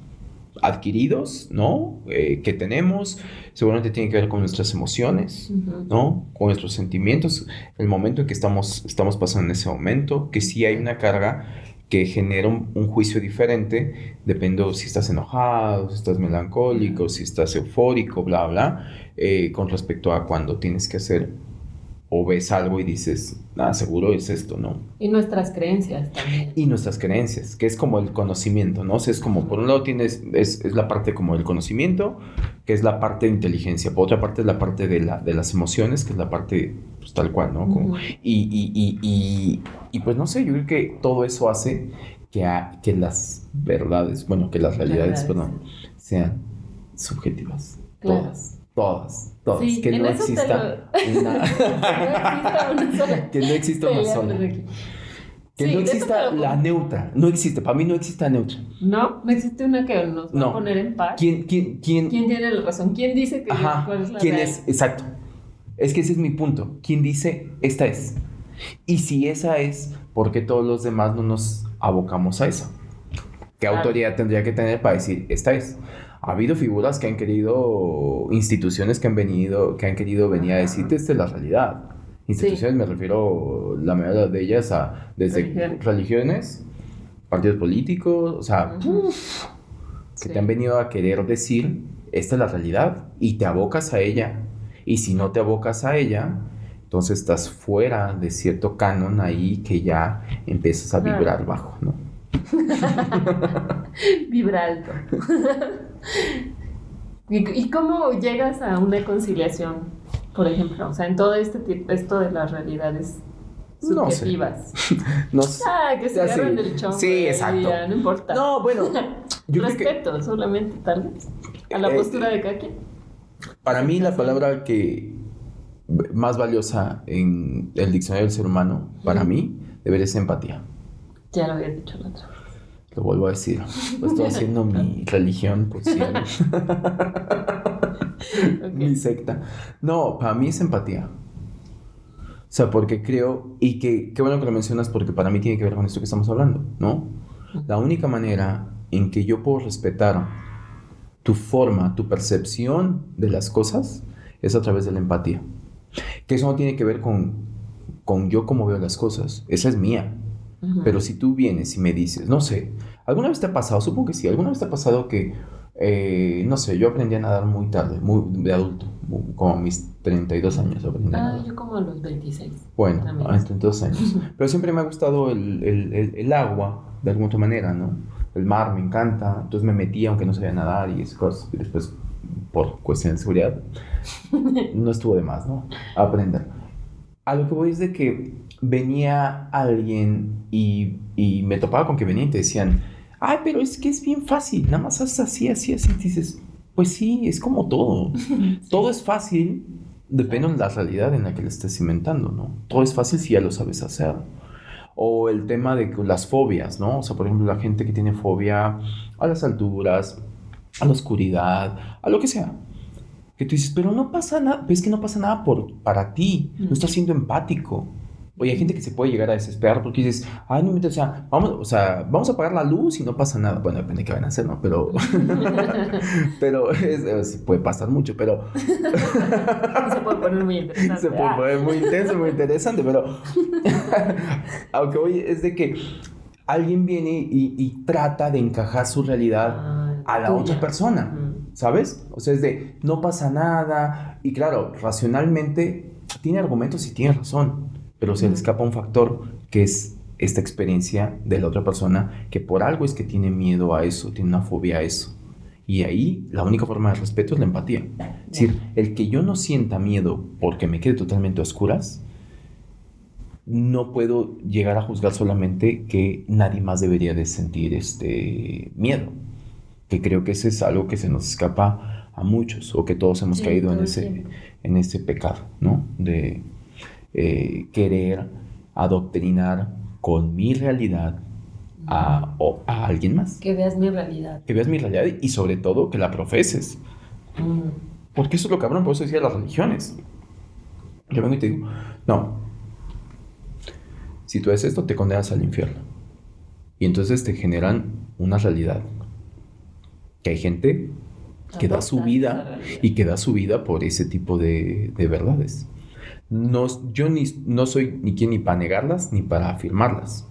adquiridos, ¿no? Que tenemos, seguramente tiene que ver con nuestras emociones, ¿no? Con nuestros sentimientos, el momento en que estamos pasando en ese momento, que sí hay una carga que genera un juicio diferente, depende si estás enojado, si estás melancólico, si estás eufórico, bla, bla, con respecto a cuando tienes que hacer o ves algo y dices, seguro es esto, ¿no? Y nuestras creencias también. Y nuestras creencias, que es como el conocimiento, ¿no? O sea, es como, por un lado tienes, es la parte como del conocimiento, que es la parte de inteligencia, por otra parte es la parte de las emociones, que es la parte, pues, tal cual, ¿no? Como, y pues no sé, yo creo que todo eso hace que las verdades, bueno, que las realidades, perdón, sean subjetivas. Claro. Todas. Todos. Sí, Que en no eso te exista una... que no exista una sola. Que Sí, no de eso exista te lo la compro. neutra. No existe. Para mí no existe la neutra. No existe una que nos va No. a poner en paz. ¿Quién? ¿Quién tiene la razón? ¿Quién dice que Ajá. cuál es la ¿Quién real? es? Exacto. Es que ese es mi punto. ¿Quién dice esta es? Y si esa es, ¿por qué todos los demás no nos abocamos a eso? ¿Qué Claro. autoridad tendría que tener para decir esta es? Ha habido figuras que han querido, instituciones que han querido venir a decirte esta es la realidad. Instituciones me refiero, la mayoría de ellas, a desde religiones, partidos políticos, o sea, que te han venido a querer decir esta es la realidad y te abocas a ella. Y si no te abocas a ella, entonces estás fuera de cierto canon ahí que ya empiezas a vibrar bajo, ¿no? Vibra alto. ¿Y cómo llegas a una conciliación, por ejemplo? O sea, en todo esto de las realidades No sé. subjetivas. No sé. Que se Ya agarran sé. del chongo. Sí, exacto. Ya, no importa. No, bueno, yo creo que Respeto, solamente, tal vez. A la postura de cada quien. para mí la palabra que más valiosa en el diccionario del ser humano, para mí, debería ser empatía. Ya lo había dicho la otra vez. Lo vuelvo a decir. Lo estoy haciendo mi religión, por cierto. Mi secta. No, para mí es empatía. O sea, porque creo, y qué bueno que lo mencionas, porque para mí tiene que ver con esto que estamos hablando, ¿no? La única manera en que yo puedo respetar tu forma, tu percepción de las cosas, es a través de la empatía. Que eso no tiene que ver con yo cómo veo las cosas. Esa es mía. Pero si tú vienes y me dices, no sé, ¿alguna vez te ha pasado? Supongo que sí. ¿Alguna vez te ha pasado que, no sé, yo aprendí a nadar muy tarde, muy de adulto, como a mis 32 años aprendí a nadar? Yo como a los 26. Bueno, También. a 32 años. Pero siempre me ha gustado el agua, de alguna otra manera, ¿no? El mar me encanta, entonces me metí aunque no sabía nadar y esas cosas. Y después, por cuestiones de seguridad, no estuvo de más, ¿no? Aprender. A lo que voy es de que venía alguien y me topaba con que venían y te decían, ay, pero es que es bien fácil, nada más haces así, así, así. Y dices, pues sí, es como todo. Todo es fácil, depende de la realidad en la que lo estés inventando, ¿no? Todo es fácil si ya lo sabes hacer. O el tema de las fobias, ¿no? O sea, por ejemplo, la gente que tiene fobia a las alturas, a la oscuridad, a lo que sea. Que tú dices, pero no pasa nada, ves que no pasa nada para ti, no estás siendo empático. Oye, hay gente que se puede llegar a desesperar porque dices, ay, no, vamos a apagar la luz y no pasa nada. Bueno, depende de qué van a hacer, ¿no? Pero puede pasar mucho, pero Se puede poner muy interesante. se puede poner muy intenso, muy interesante, pero aunque hoy es de que alguien viene y trata de encajar su realidad a la otra persona. ¿Sabes? O sea, es de, no pasa nada. Y claro, racionalmente tiene argumentos y tiene razón. Pero se le escapa un factor que es esta experiencia de la otra persona, que por algo es que tiene miedo a eso, tiene una fobia a eso. Y ahí la única forma de respeto es la empatía. Es decir, el que yo no sienta miedo porque me quede totalmente a oscuras, no puedo llegar a juzgar solamente que nadie más debería de sentir miedo. Que creo que ese es algo que se nos escapa a muchos, o que todos hemos caído en ese pecado, ¿no? De querer adoctrinar con mi realidad a alguien más. Que veas mi realidad. Que veas mi realidad y sobre todo que la profeses. Porque eso es lo cabrón, por eso decía las religiones. Yo vengo y te digo, no, si tú haces esto te condenas al infierno. Y entonces te generan una realidad. Que hay gente que da su vida y que da su vida por ese tipo de verdades. Yo no soy ni quien ni para negarlas ni para afirmarlas.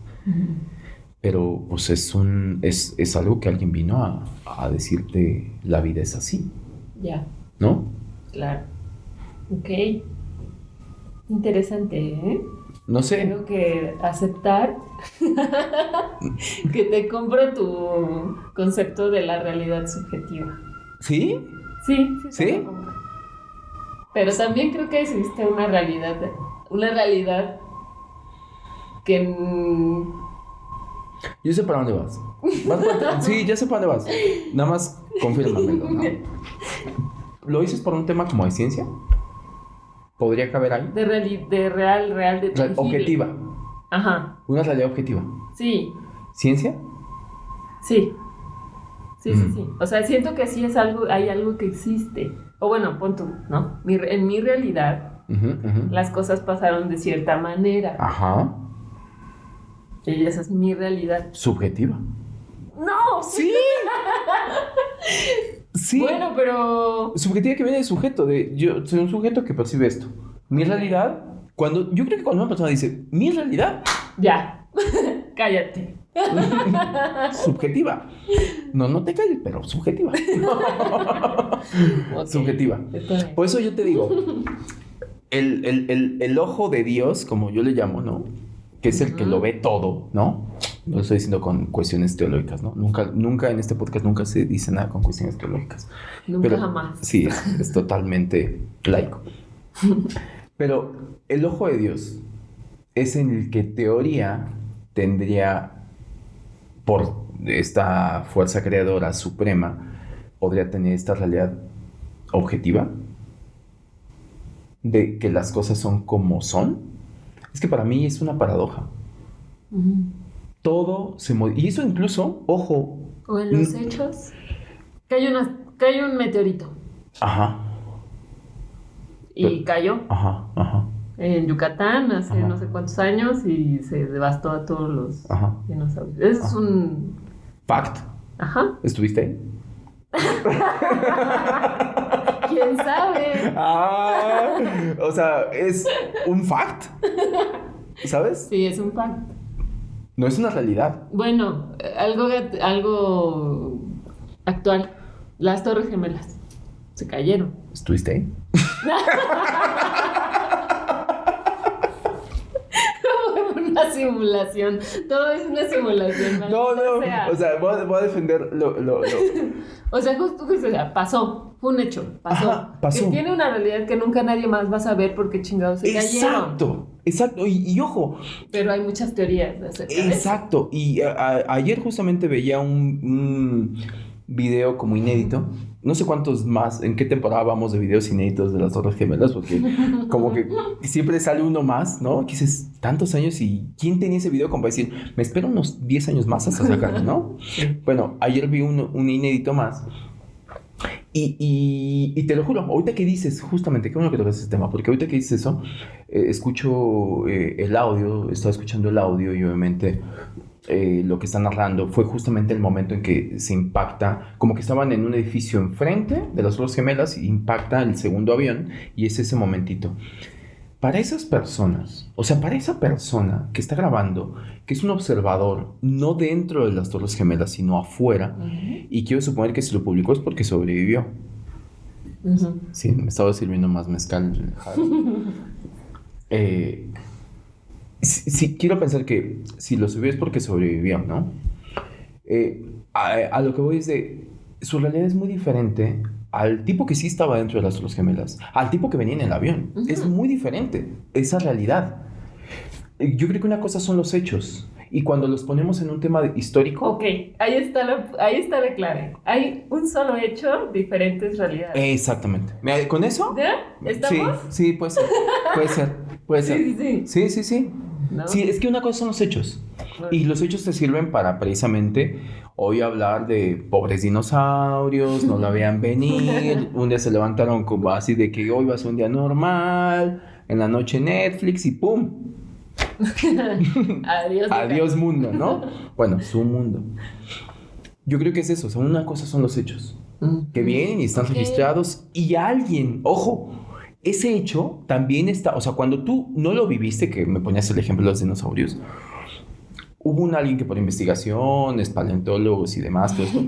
Pero pues es algo que alguien vino a decirte, la vida es así. Ya. ¿No? Claro. Ok. Interesante, ¿eh? No sé. Tengo que aceptar que te compro tu concepto de la realidad subjetiva. ¿Sí? Sí. ¿Sí? Te lo compro. Pero también creo que existe una realidad que... Yo sé para dónde vas. Sí, ya sé para dónde vas. Nada más confírmamelo, ¿no? ¿Lo dices por un tema como de ciencia? ¿Podría caber ahí? De real, de tangible. Objetiva. Ajá. Una realidad objetiva. Sí. ¿Ciencia? Sí. Sí. O sea, siento que sí es algo, hay algo que existe. O bueno, pon tú, ¿no? En mi realidad, las cosas pasaron de cierta manera. Ajá. Y esa es mi realidad. ¿Subjetiva? ¡No! ¡Sí! Sí. Bueno, pero... Subjetiva que viene del sujeto. Yo soy un sujeto que percibe esto. Mi realidad... Yo creo que cuando una persona dice, mi realidad... Ya. Cállate. Subjetiva. No te calles, pero subjetiva. Okay. Subjetiva. Por eso yo te digo, el ojo de Dios, como yo le llamo, ¿no? Que es el que lo ve todo, ¿no? No lo estoy diciendo con cuestiones teológicas, ¿no? Nunca en este podcast nunca se dice nada con cuestiones teológicas. Nunca jamás. Sí, es totalmente laico. Pero el ojo de Dios es en el que teoría tendría, por esta fuerza creadora suprema, podría tener esta realidad objetiva de que las cosas son como son. Es que para mí es una paradoja. Todo se modifica. Y eso incluso, ojo. O en los hechos. Cayó un meteorito. Ajá. Y cayó. Ajá. En Yucatán hace no sé cuántos años y se devastó a todos los dinosaurios. Es un... Fact. Ajá. ¿Estuviste ahí? ¿Quién sabe? O sea, es un fact. ¿Sabes? Sí, es un fact. No es una realidad. Bueno, algo actual. Las Torres Gemelas se cayeron. ¿Estuviste ahí? Una simulación. Todo es una simulación. No. O sea, voy a defender lo... O sea, justo, pasó. Fue un hecho. Pasó. Ajá, pasó. Que tiene una realidad que nunca nadie más va a saber porque chingados se cayeron. Exacto. Y ojo. Pero hay muchas teorías acerca de eso. Exacto. Y ayer justamente veía un video como inédito. No sé cuántos más, en qué temporada vamos de videos inéditos de las Torres Gemelas, porque como que siempre sale uno más, ¿no? Que dices, tantos años y ¿quién tenía ese video como para decir, me espero unos 10 años más hasta sacarlo, ¿no? Bueno, ayer vi un inédito más. Y te lo juro, ahorita que dices, justamente, qué bueno que tocas ese tema, porque ahorita que dices eso, escucho el audio, estaba escuchando el audio y obviamente lo que está narrando fue justamente el momento en que se impacta, como que estaban en un edificio enfrente de las Torres Gemelas y impacta el segundo avión y es ese momentito. Para esas personas, o sea, para esa persona que está grabando, que es un observador, no dentro de las Torres Gemelas, sino afuera, y quiero suponer que si lo publicó es porque sobrevivió. Sí, me estaba sirviendo más mezcal. Sí, quiero pensar que si lo subió es porque sobrevivió, ¿no? A lo que voy es de... Su realidad es muy diferente al tipo que sí estaba dentro de las Torres Gemelas, al tipo que venía en el avión. Es muy diferente esa realidad. Yo creo que una cosa son los hechos. Y cuando los ponemos en un tema histórico... Ok, ahí está la clave. Hay un solo hecho, diferentes realidades. Exactamente. ¿Con eso? ¿Ya? ¿Estamos? Sí, puede ser. Puede ser. Sí. ¿No? Sí, es que una cosa son los hechos. Y los hechos te sirven para precisamente hoy hablar de pobres dinosaurios, no la vean venir, un día se levantaron como así de que hoy va a ser un día normal, en la noche Netflix y ¡pum! Adiós mundo, ¿no? Bueno, su mundo. Yo creo que es eso, o sea, una cosa son los hechos que vienen y están registrados y alguien, ojo, ese hecho también está, o sea, cuando tú no lo viviste, que me ponías el ejemplo de los dinosaurios, hubo alguien que por investigaciones, paleontólogos y demás, todo esto,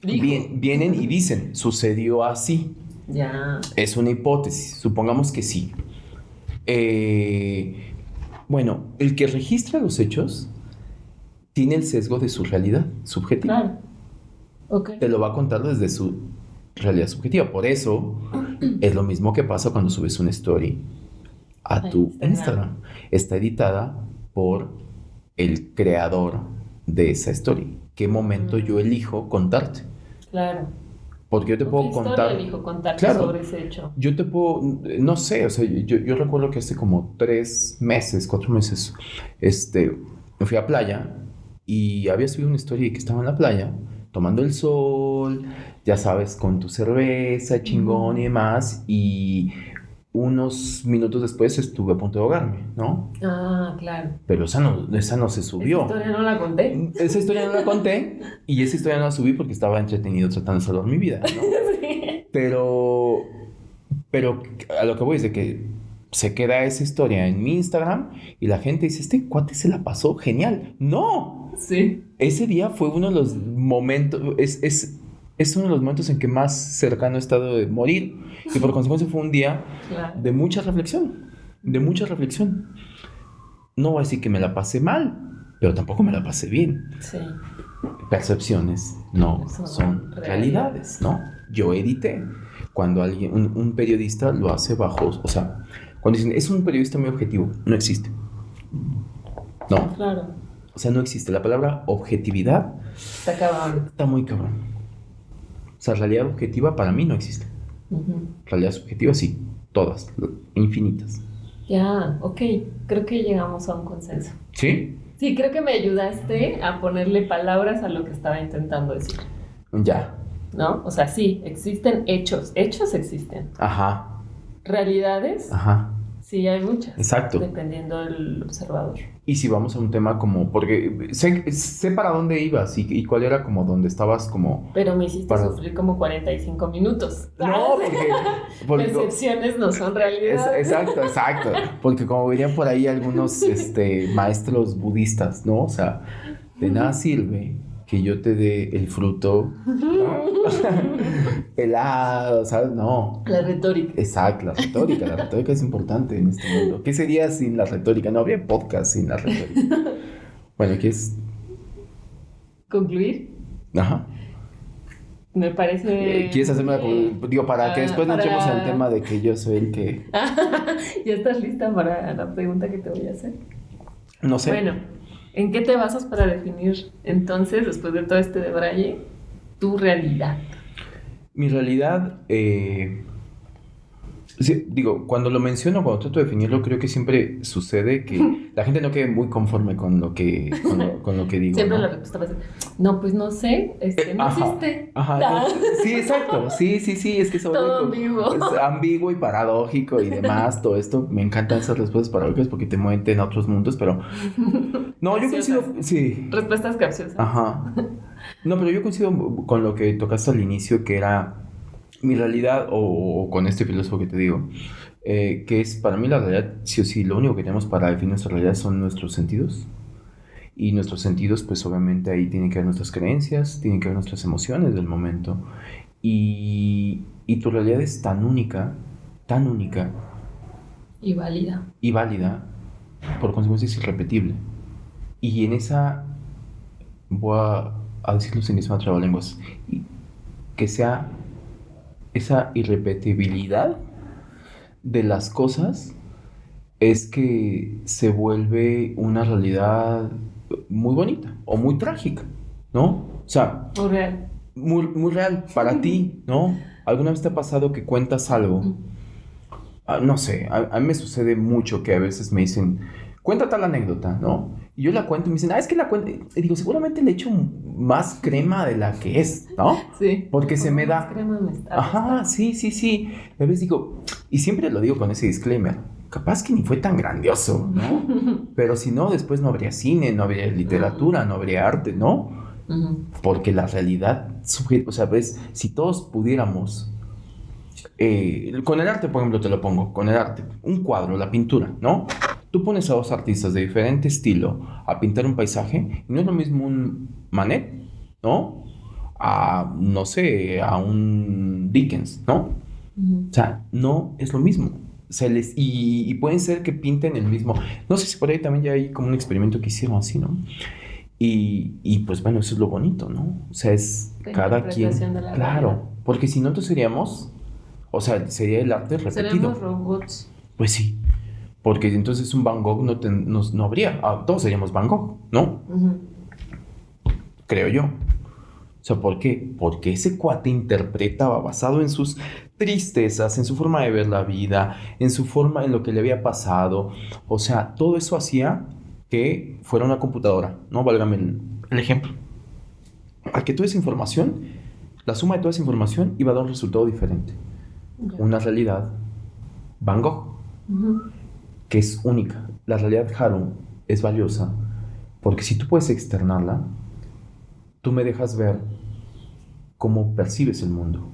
vienen y dicen, sucedió así. Ya. Es una hipótesis, supongamos que sí. Bueno, el que registra los hechos tiene el sesgo de su realidad subjetiva. Claro. Okay. Te lo va a contar desde su realidad subjetiva. Por eso es lo mismo que pasa cuando subes una story a tu Instagram. Está editada por el creador de esa story. ¿Qué momento yo elijo contarte? Claro. Porque yo te puedo ¿Qué historia contar... elijo contarte Claro. sobre ese hecho? Yo te puedo, no sé, o sea, yo recuerdo que hace como 4 meses, me fui a playa y había subido una historia de que estaba en la playa, tomando el sol, ya sabes, con tu cerveza, chingón y demás, y unos minutos después estuve a punto de ahogarme, ¿no? Ah, claro. Pero esa no se subió. Esa historia no la conté. Esa historia no la conté y esa historia no la subí porque estaba entretenido tratando de salvar mi vida, ¿no? Sí. Pero a lo que voy es de que se queda esa historia en mi Instagram y la gente dice, este cuate se la pasó genial. ¡No! Sí. Ese día fue uno de los momentos, es uno de los momentos en que más cercano he estado de morir y por consecuencia fue un día Claro. de mucha reflexión, No voy a decir que me la pasé mal, pero tampoco me la pasé bien. Sí. Percepciones no Eso son realidad. realidades, ¿no? Yo edité. Cuando alguien, un periodista lo hace bajo, o sea, cuando dicen, es un periodista muy objetivo, no existe. No, Claro. o sea, no existe. La palabra objetividad Está acabando. está muy cabrón. O sea, realidad objetiva para mí no existe. Realidad subjetiva sí, todas, infinitas. Ya, ok. Creo que llegamos a un consenso. ¿Sí? Sí, creo que me ayudaste a ponerle palabras a lo que estaba intentando decir, Ya. ¿no? O sea, sí, existen hechos. Hechos existen. Ajá. Realidades, Ajá. sí hay muchas. Exacto. Dependiendo del observador. Y si vamos a un tema como, porque sé para dónde ibas y cuál era como donde estabas como... Pero me hiciste Para- sufrir como 45 minutos. No, porque Percepciones no son realidad. Exacto. Porque como dirían por ahí algunos maestros budistas, ¿no? O sea, de nada sirve que yo te dé el fruto, ¿no? Helado, ¿sabes? No. La retórica. Exacto, la retórica es importante en este mundo. ¿Qué sería sin la retórica? No habría podcast sin la retórica. Bueno, ¿qué es? Concluir. Ajá. Me parece. ¿Quieres hacerme digo, para que después no para- entremos en el tema de que yo soy el que... ¿Ya estás lista para la pregunta que te voy a hacer? No sé. Bueno, ¿en qué te basas para definir entonces, después de todo este debraye, tu realidad? Mi realidad, sí, digo, cuando lo menciono, cuando trato de definirlo, creo que siempre sucede que la gente no quede muy conforme con lo que, con lo que digo. Siempre ¿no? la respuesta va a ser, no, pues no sé, no Ajá, existe. Ajá, Ah. sí, exacto, sí, es que se vuelve Todo como- ambiguo. es ambiguo y paradójico y demás, todo esto, me encantan esas respuestas paradójicas porque te mueven en otros mundos, pero... No, yo coincido, Capciosas. sí, Respuestas capciosas. ajá. No, pero yo coincido con lo que tocaste al inicio, que era mi realidad, o con este filósofo que te digo, que es para mí la realidad, sí o sí, lo único que tenemos para definir nuestra realidad son nuestros sentidos. Y nuestros sentidos, pues obviamente ahí tienen que ver nuestras creencias, tienen que ver nuestras emociones del momento. Y tu realidad es tan única Y válida. y válida, por consecuencia es irrepetible. Y en esa, voy a decirlo sin que se me trabalenguas, y que sea esa irrepetibilidad de las cosas es que se vuelve una realidad muy bonita o muy trágica, ¿no? O sea, Muy real. muy real para ti, ¿no? ¿Alguna vez te ha pasado que cuentas algo? No sé, a mí me sucede mucho que a veces me dicen, cuenta tal anécdota, ¿no? Y yo la cuento y me dicen, es que la cuento. Y digo, seguramente le echo más crema de la que es, ¿no? Sí. Porque se me da... Crema me está. Ajá, sí. A veces digo, y siempre lo digo con ese disclaimer, capaz que ni fue tan grandioso, ¿no? Pero si no, después no habría cine, no habría literatura, no habría arte, ¿no? Porque la realidad, o sea, ves, si todos pudiéramos, con el arte, por ejemplo, te lo pongo, con el arte, un cuadro, la pintura, ¿no? Tú pones a dos artistas de diferente estilo a pintar un paisaje, y no es lo mismo un Manet, ¿no? No sé, a un Dickens, ¿no? O sea, no es lo mismo. Y pueden ser que pinten el mismo. No sé si por ahí también ya hay como un experimento que hicieron así, ¿no? Y pues bueno, eso es lo bonito, ¿no? O sea, es La cada quien. interpretación de la Claro, realidad. porque si no, entonces seríamos. O sea, sería el arte repetido. Seremos robots. Pues sí. Porque entonces un Van Gogh no habría. Todos seríamos Van Gogh, ¿no? Creo yo. O sea, ¿por qué? Porque ese cuate interpretaba basado en sus tristezas, en su forma de ver la vida, en su forma, en lo que le había pasado. O sea, todo eso hacía que fuera una computadora, ¿no? Válgame el ejemplo. Al que toda esa información, la suma de toda esa información iba a dar un resultado diferente. Una realidad Van Gogh, que es única. La realidad Haru es valiosa porque si tú puedes externarla, tú me dejas ver cómo percibes el mundo.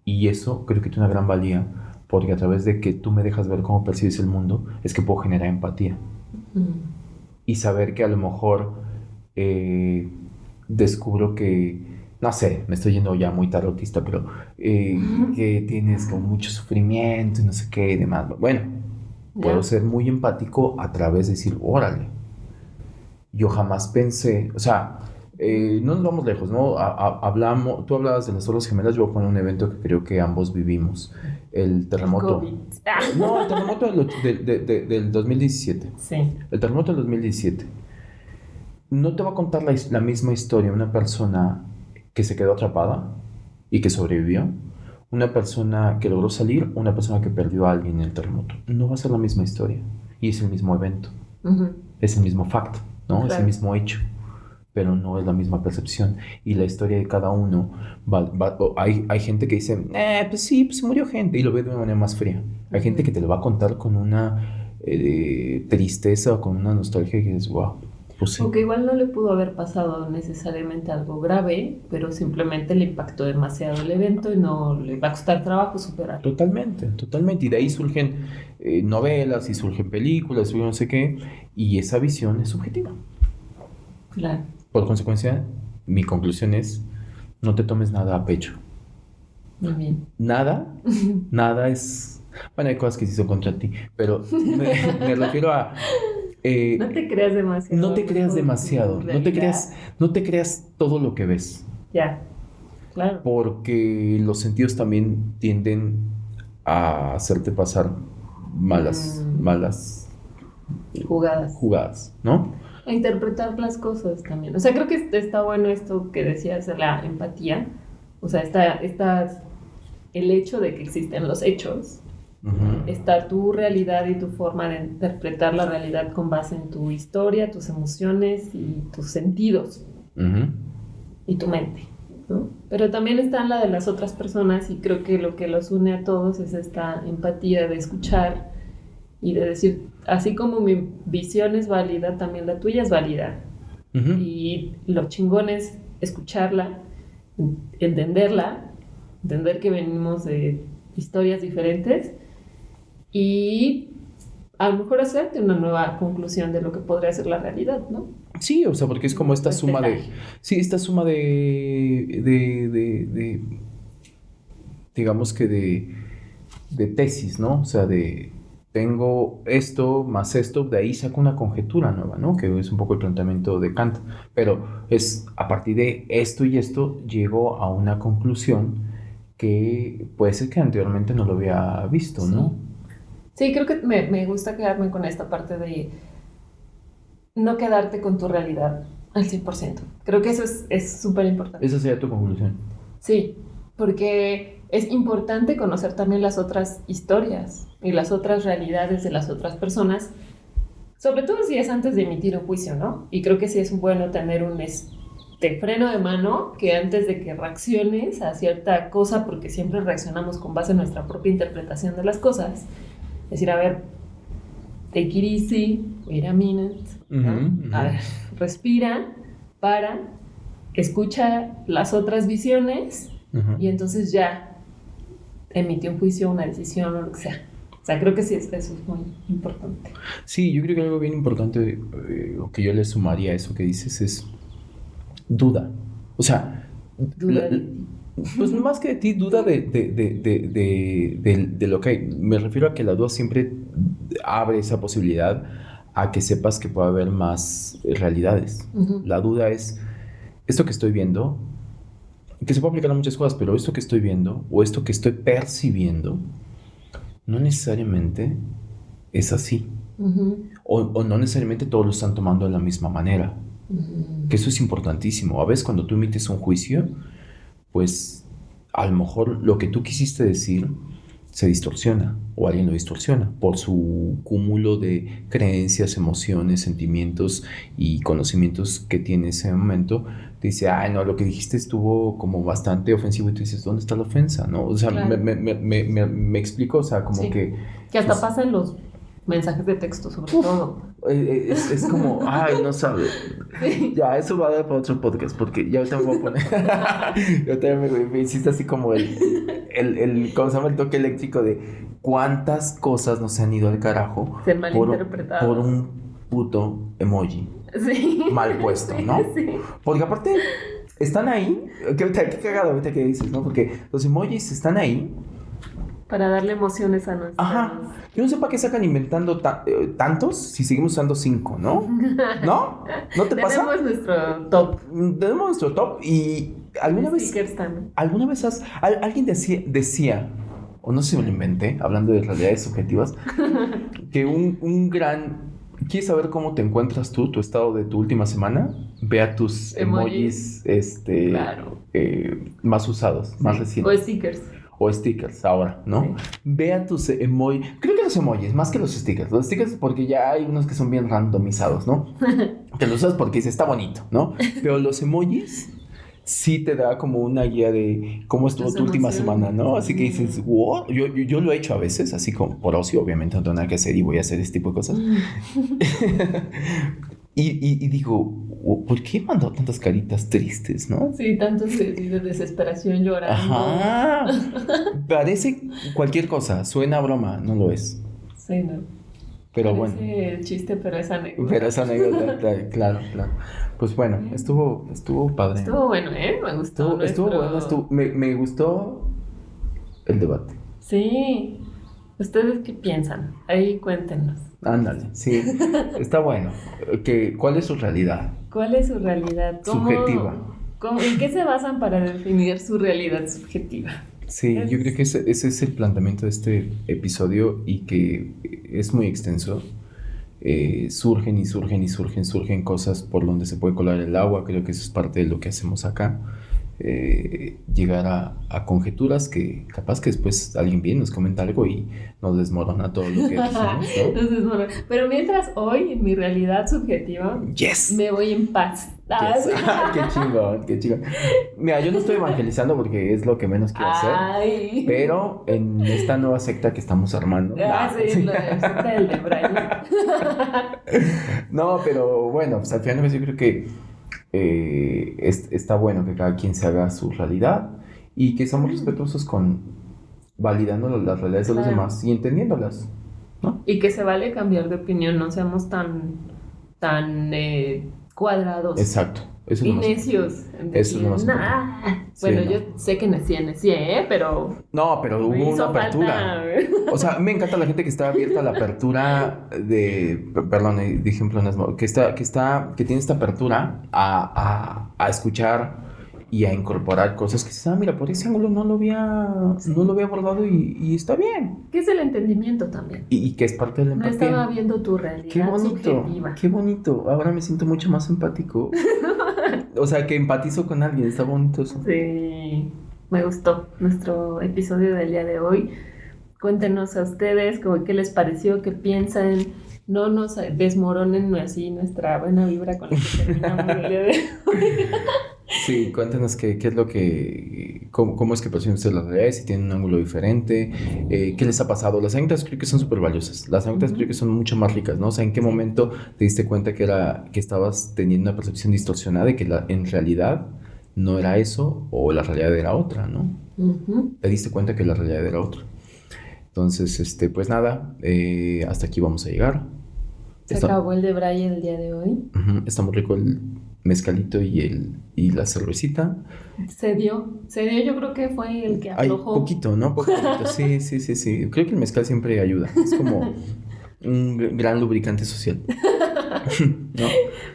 Y eso creo que tiene una gran valía, porque a través de que tú me dejas ver cómo percibes el mundo, es que puedo generar empatía. Y saber que a lo mejor descubro que, no sé, me estoy yendo ya muy tarotista, pero que tienes como mucho sufrimiento y no sé qué y demás. Bueno, puedo ser muy empático a través de decir, órale, yo jamás pensé, o sea, no nos vamos lejos, ¿no? Tú hablabas de las Torres Gemelas, yo voy a poner un evento que creo que ambos vivimos, el terremoto. No, el terremoto del 2017. Sí. El terremoto del 2017. No te va a contar la misma historia una persona que se quedó atrapada y que sobrevivió, una persona que logró salir, una persona que perdió a alguien en el terremoto. No va a ser la misma historia. Y es el mismo evento. Es el mismo fact, ¿no? Claro. Es el mismo hecho. Pero no es la misma percepción. Y la historia de cada uno hay gente que dice, pues sí, pues murió gente, y lo ve de una manera más fría. Hay gente que te lo va a contar con una tristeza o con una nostalgia que dices, wow. Pues sí. Porque igual no le pudo haber pasado necesariamente algo grave, pero simplemente le impactó demasiado el evento y no le va a costar trabajo superar. Totalmente. Y de ahí surgen novelas y surgen películas, y no sé qué, y esa visión es subjetiva. Claro. Por consecuencia, mi conclusión es, no te tomes nada a pecho. Muy bien. Nada es... Bueno, hay cosas que sí son contra ti, pero me refiero a... no te creas demasiado. No te creas demasiado. No te creas todo lo que ves. Ya, claro. Porque los sentidos también tienden a hacerte pasar malas jugadas, ¿no? A interpretar las cosas también. O sea, creo que está bueno esto que decías de la empatía. O sea, está el hecho de que existen los hechos. Está tu realidad y tu forma de interpretar la realidad con base en tu historia, tus emociones y tus sentidos y tu mente, ¿no? Pero también está la de las otras personas, y creo que lo que los une a todos es esta empatía de escuchar y de decir, así como mi visión es válida, también la tuya es válida. Y lo chingón es escucharla, entenderla, entender que venimos de historias diferentes y a lo mejor hacerte una nueva conclusión de lo que podría ser la realidad, ¿no? Sí, o sea, porque es como esta suma de... Sí, esta suma de digamos que de tesis, ¿no? O sea, tengo esto más esto, de ahí saco una conjetura nueva, ¿no? Que es un poco el planteamiento de Kant. Pero es a partir de esto y esto llego a una conclusión que puede ser que anteriormente no lo había visto, ¿no? Sí, creo que me gusta quedarme con esta parte de no quedarte con tu realidad al 100%. Creo que eso es súper importante. Esa sería tu conclusión. Sí, porque es importante conocer también las otras historias y las otras realidades de las otras personas, sobre todo si es antes de emitir un juicio, ¿no? Y creo que sí es bueno tener un freno de mano que antes de que reacciones a cierta cosa, porque siempre reaccionamos con base en nuestra propia interpretación de las cosas, decir, a ver, take it easy, wait a minute, ¿no? A ver, respira, para, escucha las otras visiones y entonces ya emite un juicio, una decisión o lo que sea. O sea, creo que sí, eso es muy importante. Sí, yo creo que algo bien importante, o que yo le sumaría a eso que dices, es duda. O sea, pues más que de ti, duda de lo que hay. Me refiero a que la duda siempre abre esa posibilidad a que sepas que puede haber más realidades. La duda es, esto que estoy viendo, que se puede aplicar a muchas cosas, pero esto que estoy viendo o esto que estoy percibiendo no necesariamente es así. O no necesariamente todos lo están tomando de la misma manera. Que eso es importantísimo. A veces cuando tú emites un juicio, pues a lo mejor lo que tú quisiste decir se distorsiona o alguien lo distorsiona por su cúmulo de creencias, emociones, sentimientos y conocimientos que tiene en ese momento. Te dice, ay, no, lo que dijiste estuvo como bastante ofensivo, y tú dices, ¿dónde está la ofensa? ¿No? O sea, claro. me explico, o sea, como Sí. que hasta pues, pasa en los mensajes de texto, sobre todo. es como, ay, no sabes. Sí. Ya, eso va a dar para otro podcast, porque ya ahorita me voy a poner. Yo también me hiciste así como ¿cómo se llama? El toque eléctrico de cuántas cosas nos han ido al carajo Se han malinterpretado. por un puto emoji Sí. mal puesto, ¿no? Sí. Porque aparte están ahí, qué cagado ahorita que dices, ¿no? Porque los emojis están ahí. Para darle emociones a nuestros. Ajá. Yo no sé para qué sacan inventando tantos si seguimos usando 5, ¿no? ¿No? ¿No te pasa? Tenemos nuestro top. Tenemos nuestro top y alguna vez alguien decía, o no sé si me lo inventé, hablando de realidades subjetivas, que un gran... ¿Quieres saber cómo te encuentras tú, tu estado de tu última semana? Ve a tus emojis claro. más usados, más recientes. O stickers ahora, ¿no? Sí. Ve a tus emojis. Creo que los emojis, más que los stickers. Los stickers porque ya hay unos que son bien randomizados, ¿no? Que los usas porque dices, está bonito, ¿no? Pero los emojis sí te da como una guía de cómo estuvo tu última semana, ¿no? Así que dices, wow. Yo lo he hecho a veces, así como por ocio, obviamente no tengo nada que hacer y voy a hacer este tipo de cosas. Y digo, ¿por qué mandó tantas caritas tristes, no? Sí, tantos de desesperación llorando. Ajá. Parece cualquier cosa, suena a broma, no lo es. Sí, no. Pero Parece bueno. chiste, pero es anécdota. Pero esa anécdota, claro. Pues bueno, estuvo padre. Estuvo bueno, ¿eh? Me gustó. Estuvo bueno, me gustó el debate. Sí. ¿Ustedes qué piensan? Ahí cuéntenos. Ándale, sí. Está bueno. ¿Cuál es su realidad? ¿Cuál es su realidad? Subjetiva. ¿En qué se basan para definir su realidad subjetiva? Sí, yo creo que ese es el planteamiento de este episodio y que es muy extenso. Surgen cosas por donde se puede colar el agua. Creo que eso es parte de lo que hacemos acá. Llegar a conjeturas que capaz que después alguien viene, nos comenta algo y nos desmorona todo lo que dijimos, ¿no? Pero mientras hoy, en mi realidad subjetiva, yes, me voy en paz. Yes. Qué chingón. Mira, yo no estoy evangelizando porque es lo que menos quiero hacer. Pero en esta nueva secta que estamos armando. Sí, la secta del de Brian. No, pero bueno, pues al final yo creo que está bueno que cada quien se haga su realidad y que somos respetuosos con validando las realidades de los demás y entendiéndolas, ¿no? Y que se vale cambiar de opinión, no seamos tan cuadrados. Exacto. Eso y es necios. Eso es lo más importante. Bueno, sí, yo sé que necié, pero... No, pero hubo una apertura. O sea, me encanta la gente que está abierta a la apertura de... Perdón, dije un pleonasmo. Que tiene esta apertura a escuchar y a incorporar cosas que dices, mira, por ese ángulo no lo había abordado y está bien. Que es el entendimiento también. Y que es parte de la empatía. No estaba viendo tu realidad subjetiva. Qué bonito. Ahora me siento mucho más empático. O sea, que empatizo con alguien. Está bonito eso. Sí, me gustó nuestro episodio del día de hoy. Cuéntenos a ustedes qué les pareció, qué piensan. No nos desmoronen así nuestra buena vibra con la que terminamos el día de hoy. Sí, cuéntanos qué es lo que... Cómo es que perciben ustedes las realidades, si tienen un ángulo diferente, qué les ha pasado. Las anécdotas creo que son súper valiosas. Las anécdotas creo que son mucho más ricas, ¿no? O sea, ¿en qué momento te diste cuenta que estabas teniendo una percepción distorsionada y que en realidad no era eso o la realidad era otra, ¿no? Te diste cuenta que la realidad era otra. Entonces, pues nada, hasta aquí vamos a llegar. Se acabó el de Brian el día de hoy. Está muy rico el mezcalito y la cervecita. Se dio, yo creo que fue el que aflojó. Poquito, ¿no? Poquito, sí. Creo que el mezcal siempre ayuda. Es como un gran lubricante social. ¿No?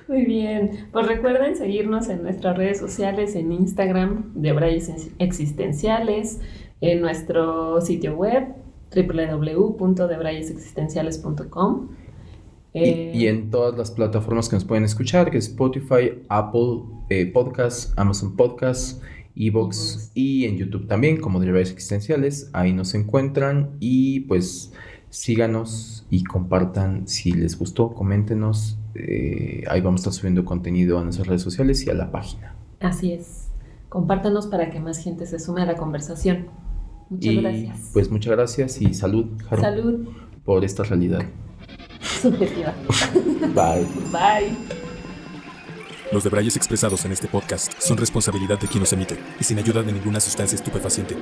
Muy bien. Pues recuerden seguirnos en nuestras redes sociales, en Instagram, Debrayes Existenciales, en nuestro sitio web, www.debrayesexistenciales.com. Y en todas las plataformas que nos pueden escuchar, que es Spotify, Apple Podcasts, Amazon Podcasts, Evox y en YouTube también, como Deliberaciones Existenciales. Ahí nos encuentran y pues síganos y compartan si les gustó, coméntenos. Ahí vamos a estar subiendo contenido a nuestras redes sociales y a la página. Así es. Compártanos para que más gente se sume a la conversación. Muchas gracias. Pues muchas gracias y salud, Jaro, Salud. por esta realidad. Subjetiva. Bye. Bye. Los debrayes expresados en este podcast son responsabilidad de quien los emite y sin ayuda de ninguna sustancia estupefaciente.